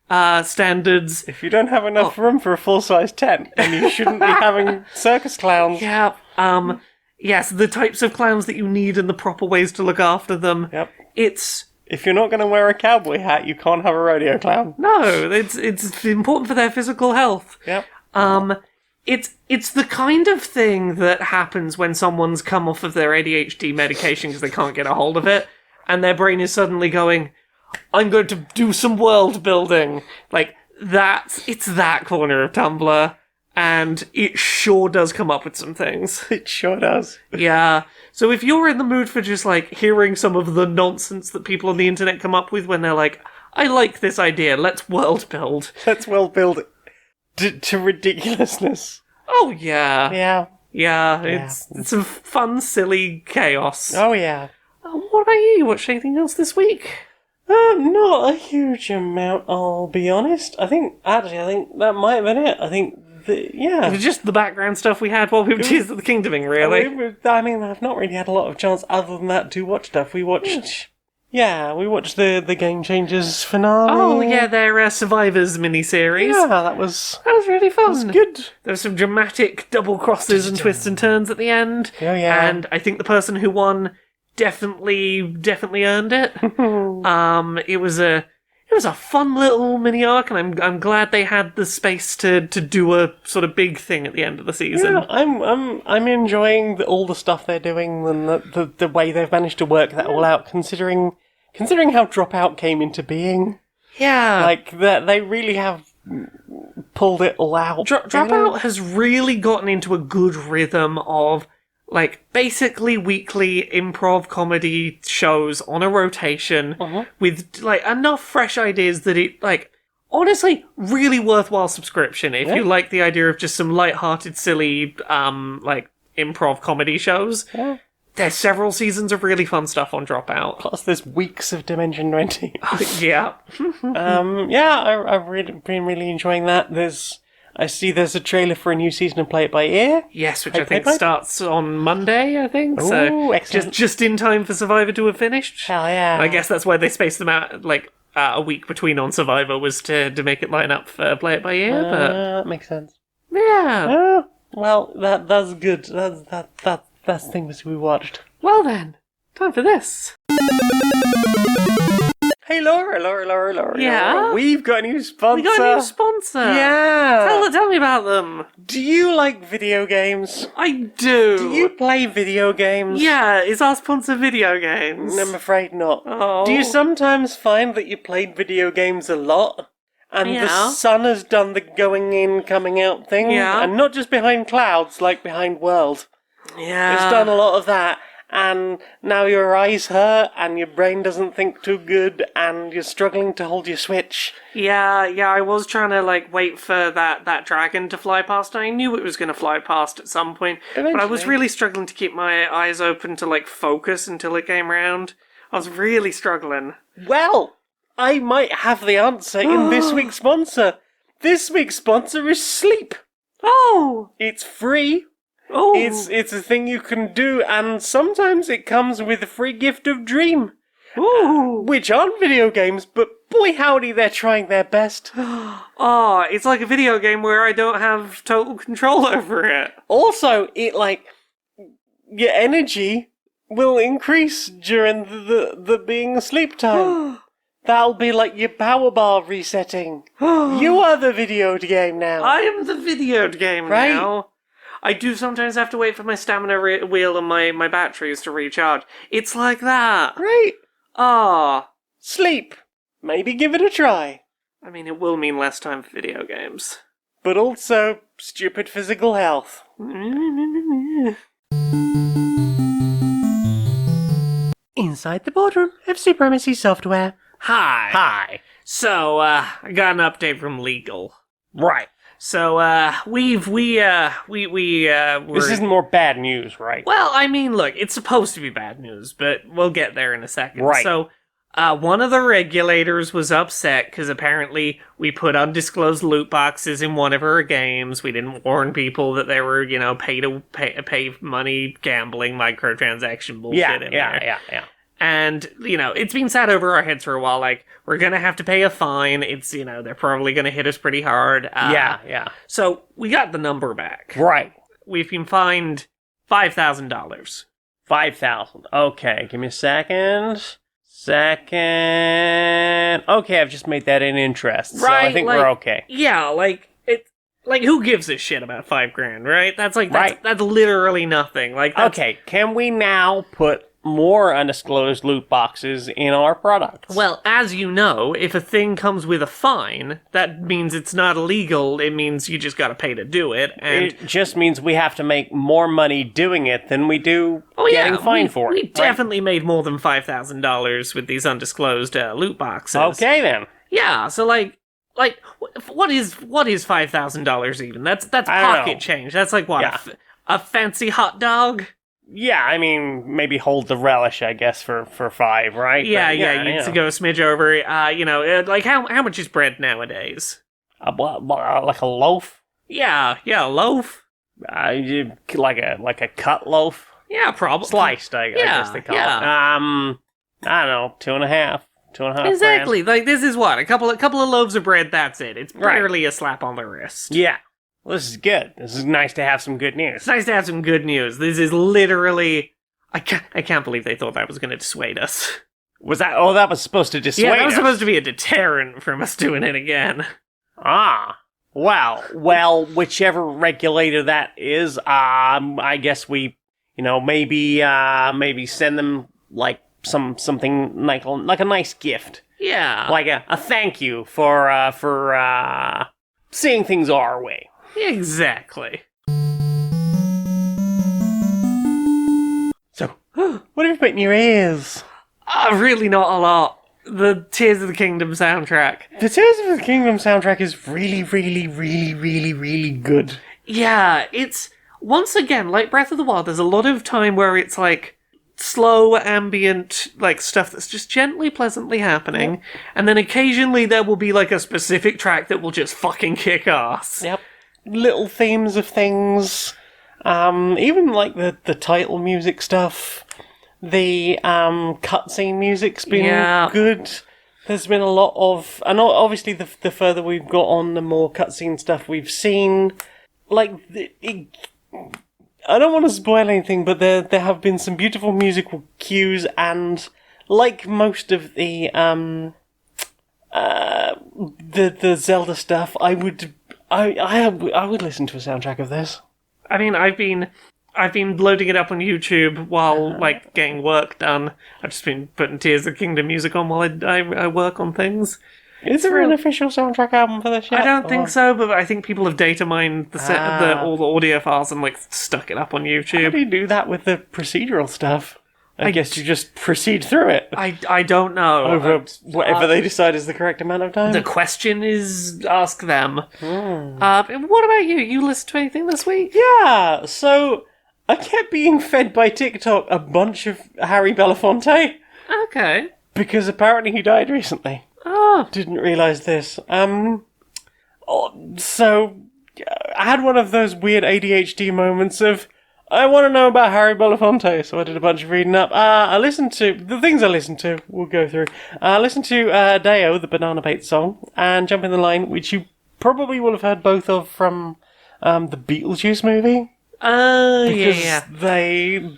standards. If you don't have enough room for a full-size tent, then you shouldn't be having circus clowns. Yeah, yes, the types of clowns that you need and the proper ways to look after them. Yep. It's... If you're not going to wear a cowboy hat, you can't have a rodeo clown. No, it's important for their physical health. Yep. It's the kind of thing that happens when someone's come off of their ADHD medication because they can't get a hold of it, and their brain is suddenly going, I'm going to do some world building. Like, it's that corner of Tumblr. And it sure does come up with some things. It sure does. Yeah. So if you're in the mood for just, like, hearing some of the nonsense that people on the internet come up with when they're like, I like this idea, let's world build. Let's world build to ridiculousness. Oh, yeah. Yeah. Yeah, it's a fun, silly chaos. Oh, yeah. What about you? You watched anything else this week? Not a huge amount, I'll be honest. I think that might have been it. I think... It was just the background stuff we had while we were Tears of the Kingdoming, really. I mean, I've not really had a lot of chance other than that to watch stuff. We watched the Game Changers finale. Oh, yeah, their Survivors miniseries. Yeah, that was really fun. It was good. There were some dramatic double crosses and twists and turns at the end. Oh, yeah. And I think the person who won definitely earned it. It was a was a fun little mini arc, and I'm glad they had the space to do a sort of big thing at the end of the season. Yeah, I'm enjoying all the stuff they're doing and the way they've managed to work that all out, considering how Dropout came into being. Yeah. Like, they really have pulled it all out. Dropout has really gotten into a good rhythm of, like, basically weekly improv comedy shows on a rotation with, like, enough fresh ideas that it, like, honestly, really worthwhile subscription if you like the idea of just some light-hearted, silly, like, improv comedy shows. Yeah. There's several seasons of really fun stuff on Dropout. Plus, there's weeks of Dimension 20. Yeah. I've been really enjoying that. I see there's a trailer for a new season of Play It By Ear. Yes, which I think starts on Monday, I think. Ooh, so excellent. just in time for Survivor to have finished. Hell yeah. I guess that's why they spaced them out, like, a week between on Survivor was to make it line up for Play It By Ear, but... That makes sense. Yeah. Well, that's good. That's things we watched. Well then, time for this. Hey Laura. Yeah? Laura. We've got a new sponsor. We got a new sponsor. Yeah. Tell me about them. Do you like video games? I do. Do you play video games? Yeah, is our sponsor video games? I'm afraid not. Oh. Do you sometimes find that you played video games a lot? And the Yeah. sun has done the going in, coming out thing? Yeah. And not just behind clouds, like behind world. Yeah. It's done a lot of that. And now your eyes hurt, and your brain doesn't think too good, and you're struggling to hold your Switch. Yeah, I was trying to, like, wait for that dragon to fly past. I knew it was going to fly past at some point. But I was Eventually. really struggling to keep my eyes open to, like, focus until it came round. I was really struggling. Well, I might have the answer in this week's sponsor. This week's sponsor is sleep. Oh! It's free. Oh! It's a thing you can do, and sometimes it comes with a free gift of Dream. Ooh! Which aren't video games, but boy howdy, they're trying their best. Oh, it's like a video game where I don't have total control over it. Also, your energy will increase during the being asleep time. That'll be like your power bar resetting. You are the video game now. I am the video game Right. now. I do sometimes have to wait for my stamina wheel and my batteries to recharge. It's like that. Right. Ah. Sleep. Maybe give it a try. I mean, it will mean less time for video games. But also, stupid physical health. Inside the boardroom of Supremacy Software. Hi. So, I got an update from Legal. Right. So, we're... This isn't more bad news, right? Well, I mean, look, it's supposed to be bad news, but we'll get there in a second. Right. So, one of the regulators was upset because apparently we put undisclosed loot boxes in one of our games. We didn't warn people that there were, pay money gambling microtransaction bullshit in there. Yeah. And, it's been sat over our heads for a while, like, we're gonna have to pay a fine. It's, they're probably gonna hit us pretty hard. Yeah. So, we got the number back. Right. We've been fined $5,000. 5,000. Okay, give me a second. Okay, I've just made that in interest. So I think we're okay. Yeah, who gives a shit about $5,000, right? That's Right. that's literally nothing. Okay, can we now put more undisclosed loot boxes in our products? Well, as you know, if a thing comes with a fine, that means it's not illegal. It means you just gotta pay to do it. And it just means we have to make more money doing it than we do getting fined for it. We definitely made more than $5,000 with these undisclosed loot boxes. Okay then. Yeah, so what is $5,000 even? That's I don't pocket know. change. That's like what Yeah. a fancy hot dog. Yeah, I mean, maybe hold the relish, I guess, for 5, right? Yeah, But, you need to go a smidge over. How much is bread nowadays? Like a loaf? Yeah, a loaf. Like a cut loaf? Yeah, probably Sliced, I guess they call it. I don't know, 2.5. 2.5 Exactly. Like this is what a couple of loaves of bread. That's it. It's Right. barely a slap on the wrist. Yeah. Well, this is good. This is nice to have some good news. It's nice to have some good news. This is literally. I can't believe they thought that was going to dissuade us. Was that? Oh, that was supposed to dissuade Yeah, that was us. supposed to be a deterrent from us doing it again. Ah. Well, whichever regulator that is, I guess we, maybe send them like something like a nice gift, Yeah. like a thank you for seeing things our way. Exactly. So, what have you put in your ears? Really not a lot. The Tears of the Kingdom soundtrack. The Tears of the Kingdom soundtrack is really, really, really, really, really good. Yeah, it's, once again, like Breath of the Wild, there's a lot of time where it's like slow, ambient, like stuff that's just gently, pleasantly happening, and then occasionally there will be like a specific track that will just fucking kick ass. Yep. Little themes of things. Even like the title music stuff. The cutscene music's been good. There's been a lot of, and obviously the further we've got on, the more cutscene stuff we've seen. Like, I don't want to spoil anything, but there have been some beautiful musical cues, and like most of the Zelda stuff, I would listen to a soundtrack of this. I mean, I've been loading it up on YouTube while, like, getting work done. I've just been putting Tears of the Kingdom music on while I work on things. Is there an official soundtrack album for this yet? I don't think so, but I think people have data mined all the audio files and, like, stuck it up on YouTube. How do you do that with the procedural stuff? I guess you just proceed through it. I don't know. Over whatever they decide is the correct amount of time. The question is, ask them. What about you? You listened to anything this week? Yeah, so I kept being fed by TikTok a bunch of Harry Belafonte. Okay. Because apparently he died recently. Oh. Didn't realise this. So I had one of those weird ADHD moments of, I want to know about Harry Belafonte, so I did a bunch of reading up. I listened to, the things I listened to, we'll go through. I listened to Deo, the Banana Bait song, and Jump in the Line, which you probably will have heard both of from the Beetlejuice movie. Yeah. They...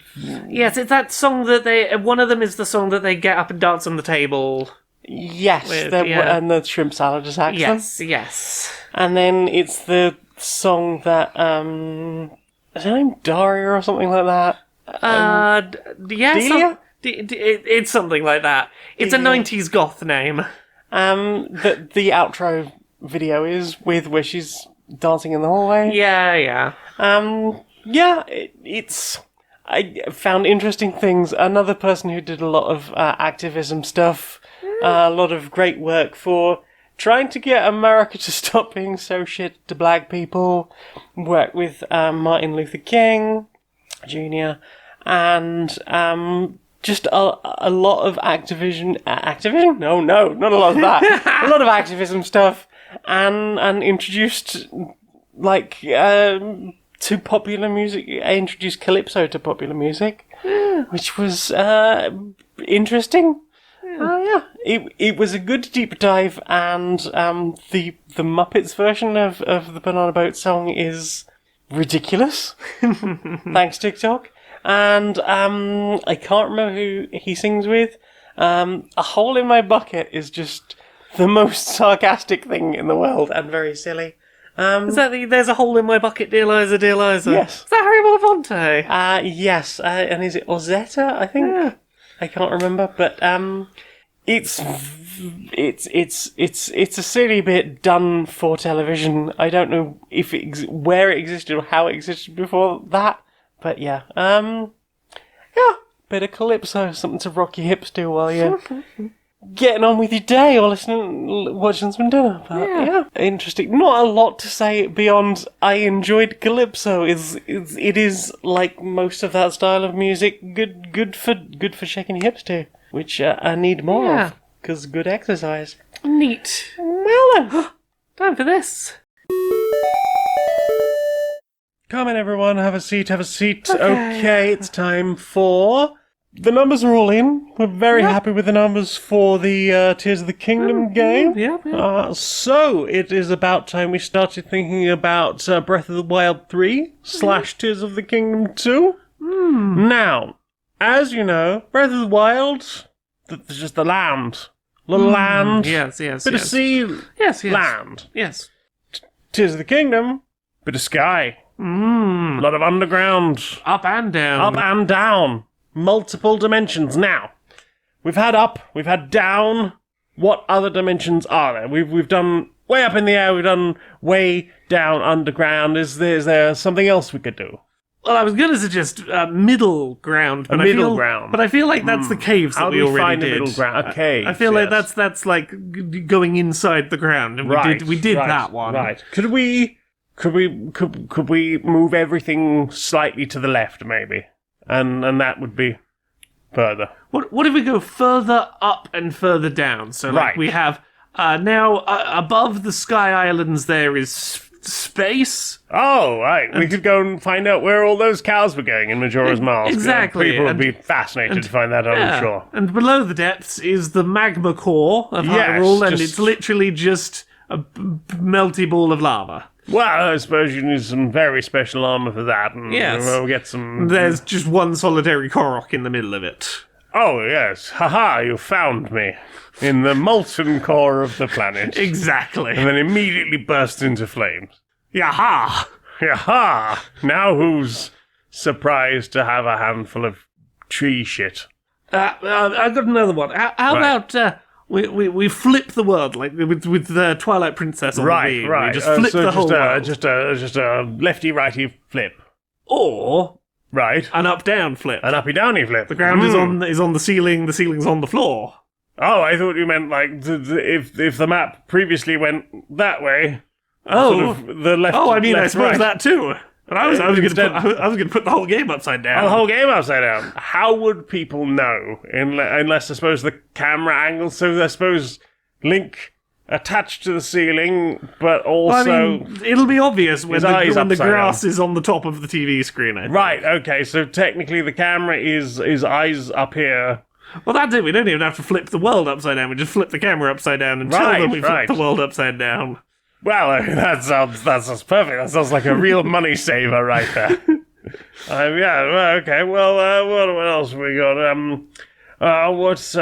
Yes, it's that song that one of them is the song that they get up and dance on the table. Yes, and the shrimp salad attacks them. Yes. And then it's the song that, is her name Daria or something like that? Yeah. It's something like that. It's a 90s goth name. The outro video is with where she's dancing in the hallway. Yeah. I found interesting things. Another person who did a lot of activism stuff, a lot of great work for trying to get America to stop being so shit to black people. Worked with Martin Luther King Jr. and just a lot of Activision? No, not a lot of that. A lot of activism stuff, and introduced to popular music. I introduced Calypso to popular music, which was interesting. It was a good deep dive, and the Muppets version of the Banana Boat song is ridiculous. Thanks TikTok. And I can't remember who he sings with. A Hole in My Bucket is just the most sarcastic thing in the world and very silly. Is that There's a Hole in My Bucket, Dear Liza, Dear Liza? Yes. Is that Harry Belafonte? Yes. And is it Ozetta, I think? Yeah. I can't remember, but it's a silly bit done for television. I don't know if where it existed or how it existed before that, but yeah, bit of Calypso, something to rock your hips to while you're getting on with your day or watching some dinner. But yeah, interesting. Not a lot to say beyond I enjoyed Calypso. It is like most of that style of music, good for shaking your hips to, which I need more of, because good exercise. Neat. Well then, Time for this. come in everyone, have a seat. Okay, it's time for... The numbers are all in. We're very happy with the numbers for the Tears of the Kingdom game. Yeah. So, it is about time we started thinking about Breath of the Wild 3 / Tears of the Kingdom 2. Now, as you know, Breath of the Wild, just the land. Little land. Yes. Bit of yes. sea. Yes. Land. Yes. Tis the kingdom. Bit of sky. A lot of underground. Up and down. Up and down. Multiple dimensions. Now, we've had up, we've had down. What other dimensions are there? We've done way up in the air, we've done way down underground. Is there something else we could do? Well, I was going to suggest middle ground, but ground. But I feel like that's the caves How that do we we already find did. a middle ground? A cave. I feel like yes. that's like going inside the ground, and we did right, that one. Right. Could we move everything slightly to the left, maybe, and that would be further. What if we go further up and further down? So like Right. we have now above the Sky Islands there is space. Oh, right. We could go and find out where all those cows were going in Majora's Mask. Exactly, People would and- be fascinated to find that, I'm sure. And below the depths is the magma core of Yes, Hyrule, and just- it's literally just a melty ball of lava. Well, I suppose you need some very special armor for that, and Yes. we'll get some... There's just one solitary Korok in the middle of it. Oh, yes. Haha, you found me. In the molten core of the planet. Exactly. And then immediately burst into flames. Yaha! Yaha! Now who's surprised to have a handful of tree shit? I've got another one. How Right. about we flip the world like with the Twilight Princess on the Right, Wii? right. We just flip so the whole world. just a lefty-righty flip. Or Right. an up-down flip. An uppy-downy flip. The ground is on the ceiling. The ceiling's on the floor. Oh, I thought you meant like if the map previously went that way. Oh, Sort of the left. I left, suppose right. that too. And I was going Instead- to put the whole game upside down. The whole game upside down. How would people know? Unless I suppose the camera angle. So I suppose Link attached to the ceiling, but also I mean, it'll be obvious when His eyes the upside grass is on the top of the TV screen. I think. right. Okay, so technically the camera is eyes up here. Well, that's it. We don't even have to flip the world upside down. We just flip the camera upside down and tell Right, them we right. flip the world upside down. Well, I mean, that sounds perfect. That sounds like a real money saver right there. Yeah. Well, okay. Well, what else have we got? Is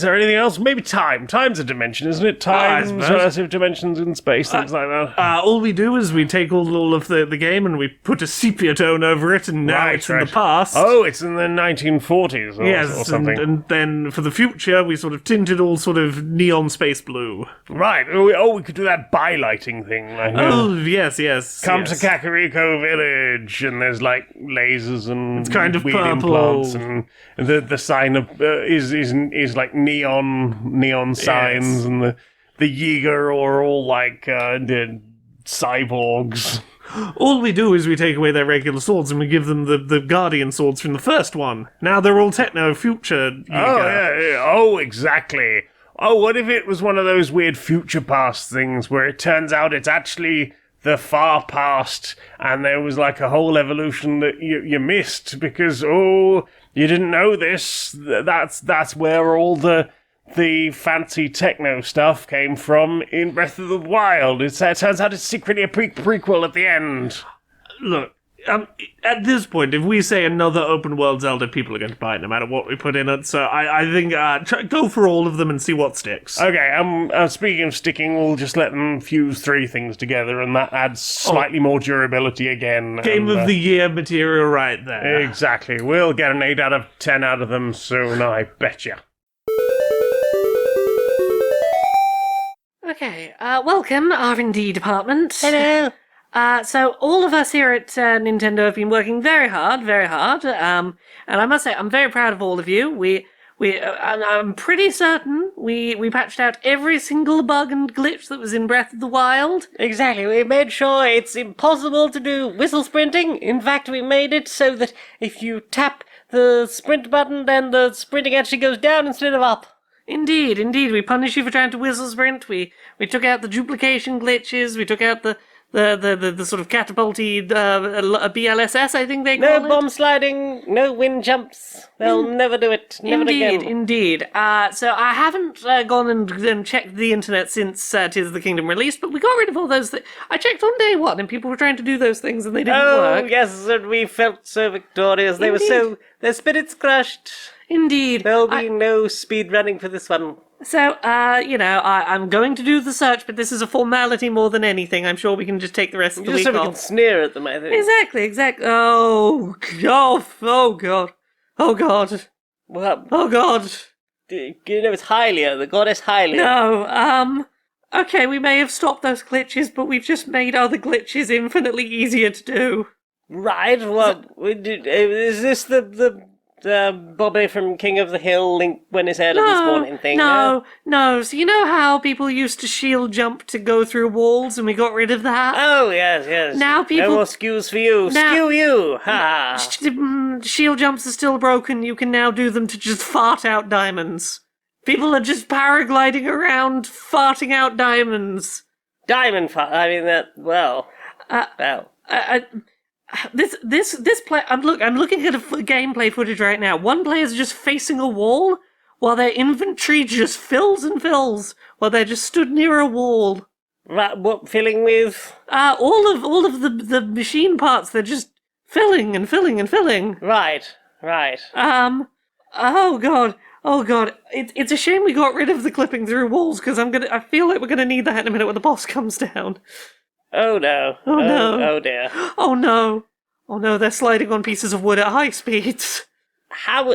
there anything else? Maybe time. Time's a dimension, isn't it? I Time, suppose. relative dimensions in space, things like that. All we do is we take all of the game and we put a sepia tone over it, and now Right, it's in right. the past. Oh, it's in the 1940s or yes, something. and then for the future, we sort of tinted all sort of neon space blue. Right. We could do that bylighting thing. Like, Oh, yes. Come yes. to Kakariko Village, and there's like lasers and It's kind of weird purple. implants, and the sign of is like neon signs, and the Yiga are all like the cyborgs. All we do is we take away their regular swords and we give them the Guardian swords from the first one. Now they're all techno future. Oh yeah. Oh, exactly. Oh, what if it was one of those weird future past things where it turns out it's actually the far past, and there was like a whole evolution that you missed because you didn't know this. That's where all the fancy techno stuff came from in Breath of the Wild. It turns out it's secretly a prequel at the end. Look, at this point, if we say another open world Zelda, people are going to buy it no matter what we put in it. So I think go for all of them and see what sticks. Okay, speaking of sticking, we'll just let them fuse 3 things together, and that adds slightly more durability again. Game and, of the year material right there. Exactly. We'll get an 8 out of 10 out of them soon, I betcha. Okay, welcome, R&D department. Hello. So all of us here at Nintendo have been working very hard, and I must say I'm very proud of all of you. I'm pretty certain we patched out every single bug and glitch that was in Breath of the Wild. Exactly, we made sure it's impossible to do whistle sprinting. In fact, we made it so that if you tap the sprint button, then the sprinting actually goes down instead of up. Indeed, we punish you for trying to whistle sprint. We took out the duplication glitches. We took out the sort of catapulty BLSS, I think they call No it. bomb sliding, no wind jumps. They'll never do it. Never again. Indeed. So I haven't gone and checked the internet since Tears of the Kingdom released, but we got rid of all those things. I checked on day one, and people were trying to do those things, and they didn't Oh, work. yes, and we felt so victorious. They were Indeed. their spirits crushed. Indeed. There'll be no speed running for this one. So, I'm going to do the search, but this is a formality more than anything. I'm sure we can just take the rest of the Just week so we off. can sneer at them, I think. Exactly. Oh, God. Oh, God. Oh, God. Well, Oh, God. you know it's Hylia, the goddess Hylia. No, okay, we may have stopped those glitches, but we've just made other glitches infinitely easier to do. Right, well, is this the Bobby from King of the Hill link when his head on this morning thing? No. So you know how people used to shield jump to go through walls and we got rid of that? Oh, yes. Now people- No more skews for you. Now- Skew you! Ha! Shield jumps are still broken, you can now do them to just fart out diamonds. People are just paragliding around, farting out diamonds. Diamond fire. I mean, well. This play. I'm looking at gameplay footage right now. One player's just facing a wall, while their inventory just fills and fills, while they're just stood near a wall. Right, what, filling with? All of the machine parts. They're just filling and filling and filling. Right. Oh god. It's a shame we got rid of the clipping through walls because I feel like we're gonna need that in a minute when the boss comes down. Oh no. Oh no. Oh dear. Oh no, they're sliding on pieces of wood at high speeds. How?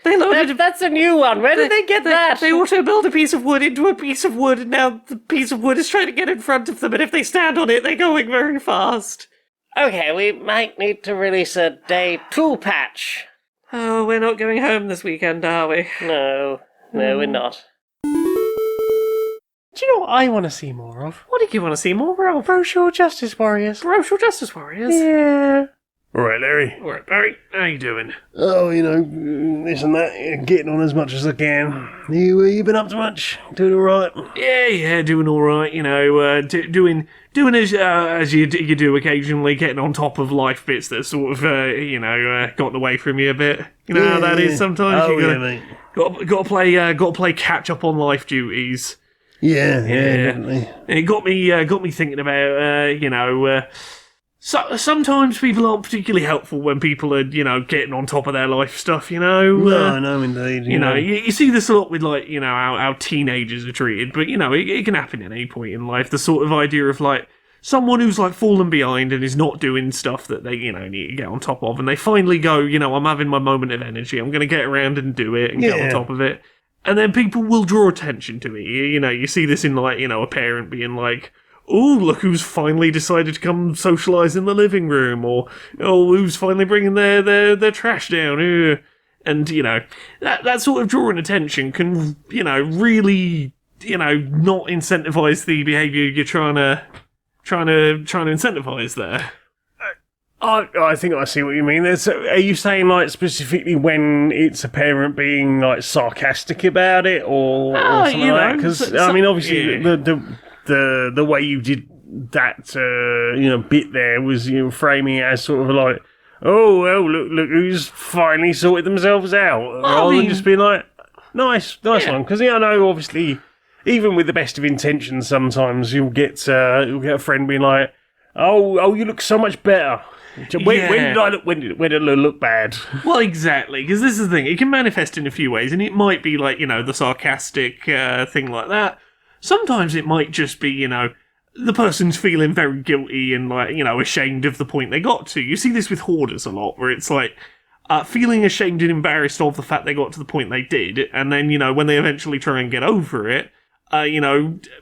They loaded. That's a new one. Where did they get that? They auto-build a piece of wood into a piece of wood, and now the piece of wood is trying to get in front of them, and if they stand on it, they're going very fast. Okay, we might need to release a day 2 patch. Oh, we're not going home this weekend, are we? No, we're not. Do you know what I want to see more of? What do you want to see more of? Social Justice Warriors. Social Justice Warriors? Yeah. Alright, Larry. Alright, Barry, how you doing? Oh, this and that, getting on as much as I can. You been up to much? Doing alright? Yeah, doing alright, doing as you do occasionally, getting on top of life bits that sort of, gotten away from you a bit. You know how that is sometimes? Oh, you mate. got to play catch up on life duties. Yeah, definitely. And it got me thinking about, so sometimes people aren't particularly helpful when people are, getting on top of their life stuff, No, indeed. You see this a lot with, how teenagers are treated, but, it can happen at any point in life. The sort of idea of, someone who's, fallen behind and is not doing stuff that they, need to get on top of, and they finally go, I'm having my moment of energy, I'm going to get around and do it and get on top of it. And then people will draw attention to it. You see this in, a parent being like, oh, look who's finally decided to come socialise in the living room, or, oh, who's finally bringing their trash down. And, that sort of drawing attention can, really, not incentivise the behaviour you're trying to incentivise there. I think I see what you mean. Are you saying specifically when it's a parent being sarcastic about it, or something like that? Because obviously the way you did that bit there was framing it as sort of oh well, look who's finally sorted themselves out, rather than just being nice one. Because I know obviously even with the best of intentions, sometimes you'll get a friend being like, oh you look so much better. When did I look? When did it look bad? Well, exactly, because this is the thing. It can manifest in a few ways, and it might be the sarcastic thing like that. Sometimes it might just be, the person's feeling very guilty and ashamed of the point they got to. You see this with hoarders a lot, where it's feeling ashamed and embarrassed of the fact they got to the point they did, and then when they eventually try and get over it.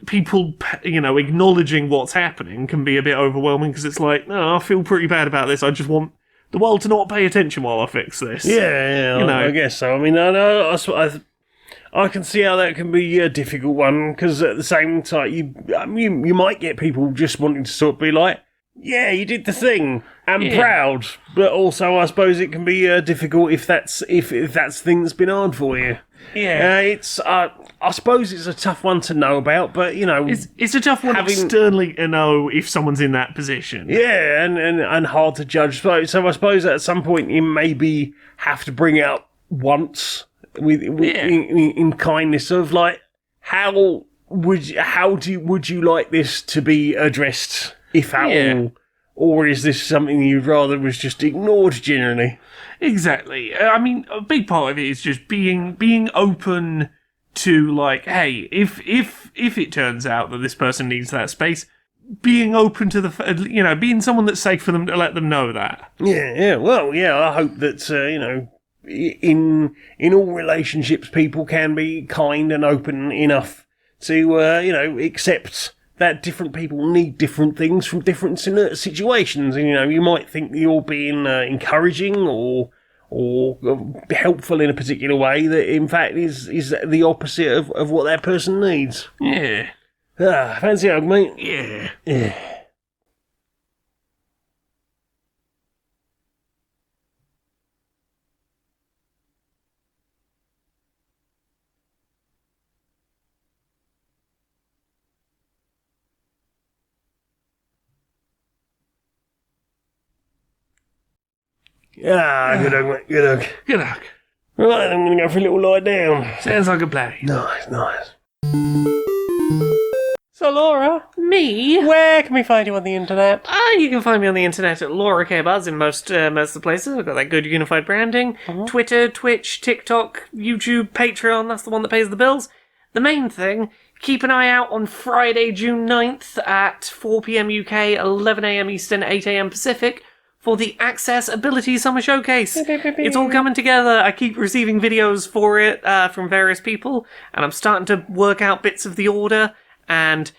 People, acknowledging what's happening can be a bit overwhelming because it's I feel pretty bad about this. I just want the world to not pay attention while I fix this. Yeah, I guess so. I mean, I can see how that can be a difficult one because at the same time, you might get people just wanting to sort of be like, yeah, you did the thing. I'm proud, but also I suppose it can be difficult if that's the thing that's been hard for you. Yeah, I suppose it's a tough one to know about, but it's a tough one externally to know if someone's in that position. Yeah, and hard to judge. So I suppose at some point you maybe have to bring out once in kindness of how would you like this to be addressed, if at all? or is this something you'd rather was just ignored generally? Exactly. I mean, a big part of it is just being open to, like, hey, if it turns out that this person needs that space, being open to being someone that's safe for them to let them know that. Yeah. Well, yeah. I hope that in all relationships, people can be kind and open enough to accept that different people need different things from different situations. And you might think you're being encouraging or helpful in a particular way that in fact is the opposite of what that person needs. Yeah. Fancy hug, mate. Yeah. Good hug, mate. Good hug. Good luck. Right, I'm going to go for a little lie down. Sounds like a plan. Nice. So, Laura, Me? where can we find you on the internet? You can find me on the internet at Laura K. Buzz in most of the places. I've got that good unified branding. Twitter, Twitch, TikTok, YouTube, Patreon, that's the one that pays the bills. The main thing, keep an eye out on Friday, June 9th at 4 p.m. UK, 11 a.m. Eastern, 8 a.m. Pacific for the Accessibility Summer Showcase. It's all coming together. I keep receiving videos for it from various people, and I'm starting to work out bits of the order, and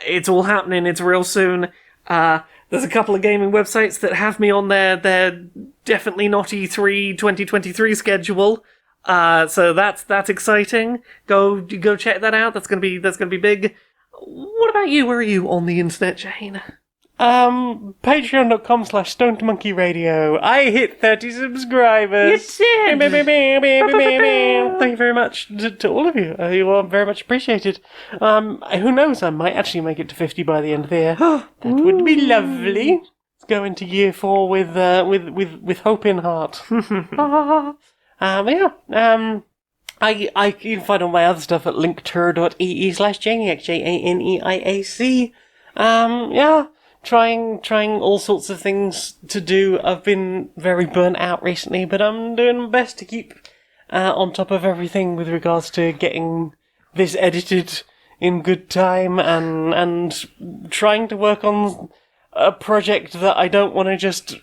it's all happening. It's real soon. There's a couple of gaming websites that have me on their definitely not E3 2023 schedule. So that's exciting. Go check that out. That's gonna be big. What about you? Where are you on the internet, Jane? Patreon.com/StonedMonkeyRadio. I hit 30 subscribers. You did! Thank you very much to all of you. You are very much appreciated. Who knows, I might actually make it to 50 by the end of the year. That would be lovely. Let's go into year 4 with hope in heart. You can find all my other stuff at linktur.ee/Janiac, JANEIAC. Trying all sorts of things to do. I've been very burnt out recently, but I'm doing my best to keep on top of everything with regards to getting this edited in good time and trying to work on a project that I don't want to just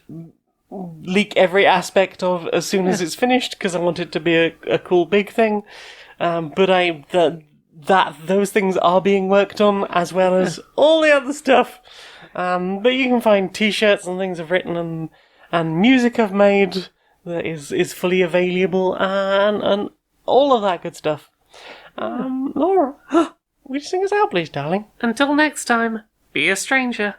leak every aspect of as soon as it's finished, because I want it to be a cool big thing. But those things are being worked on, as well as all the other stuff. But you can find t-shirts and things I've written and music I've made that is fully available and all of that good stuff. Laura, will you sing us out, please, darling? Until next time, be a stranger.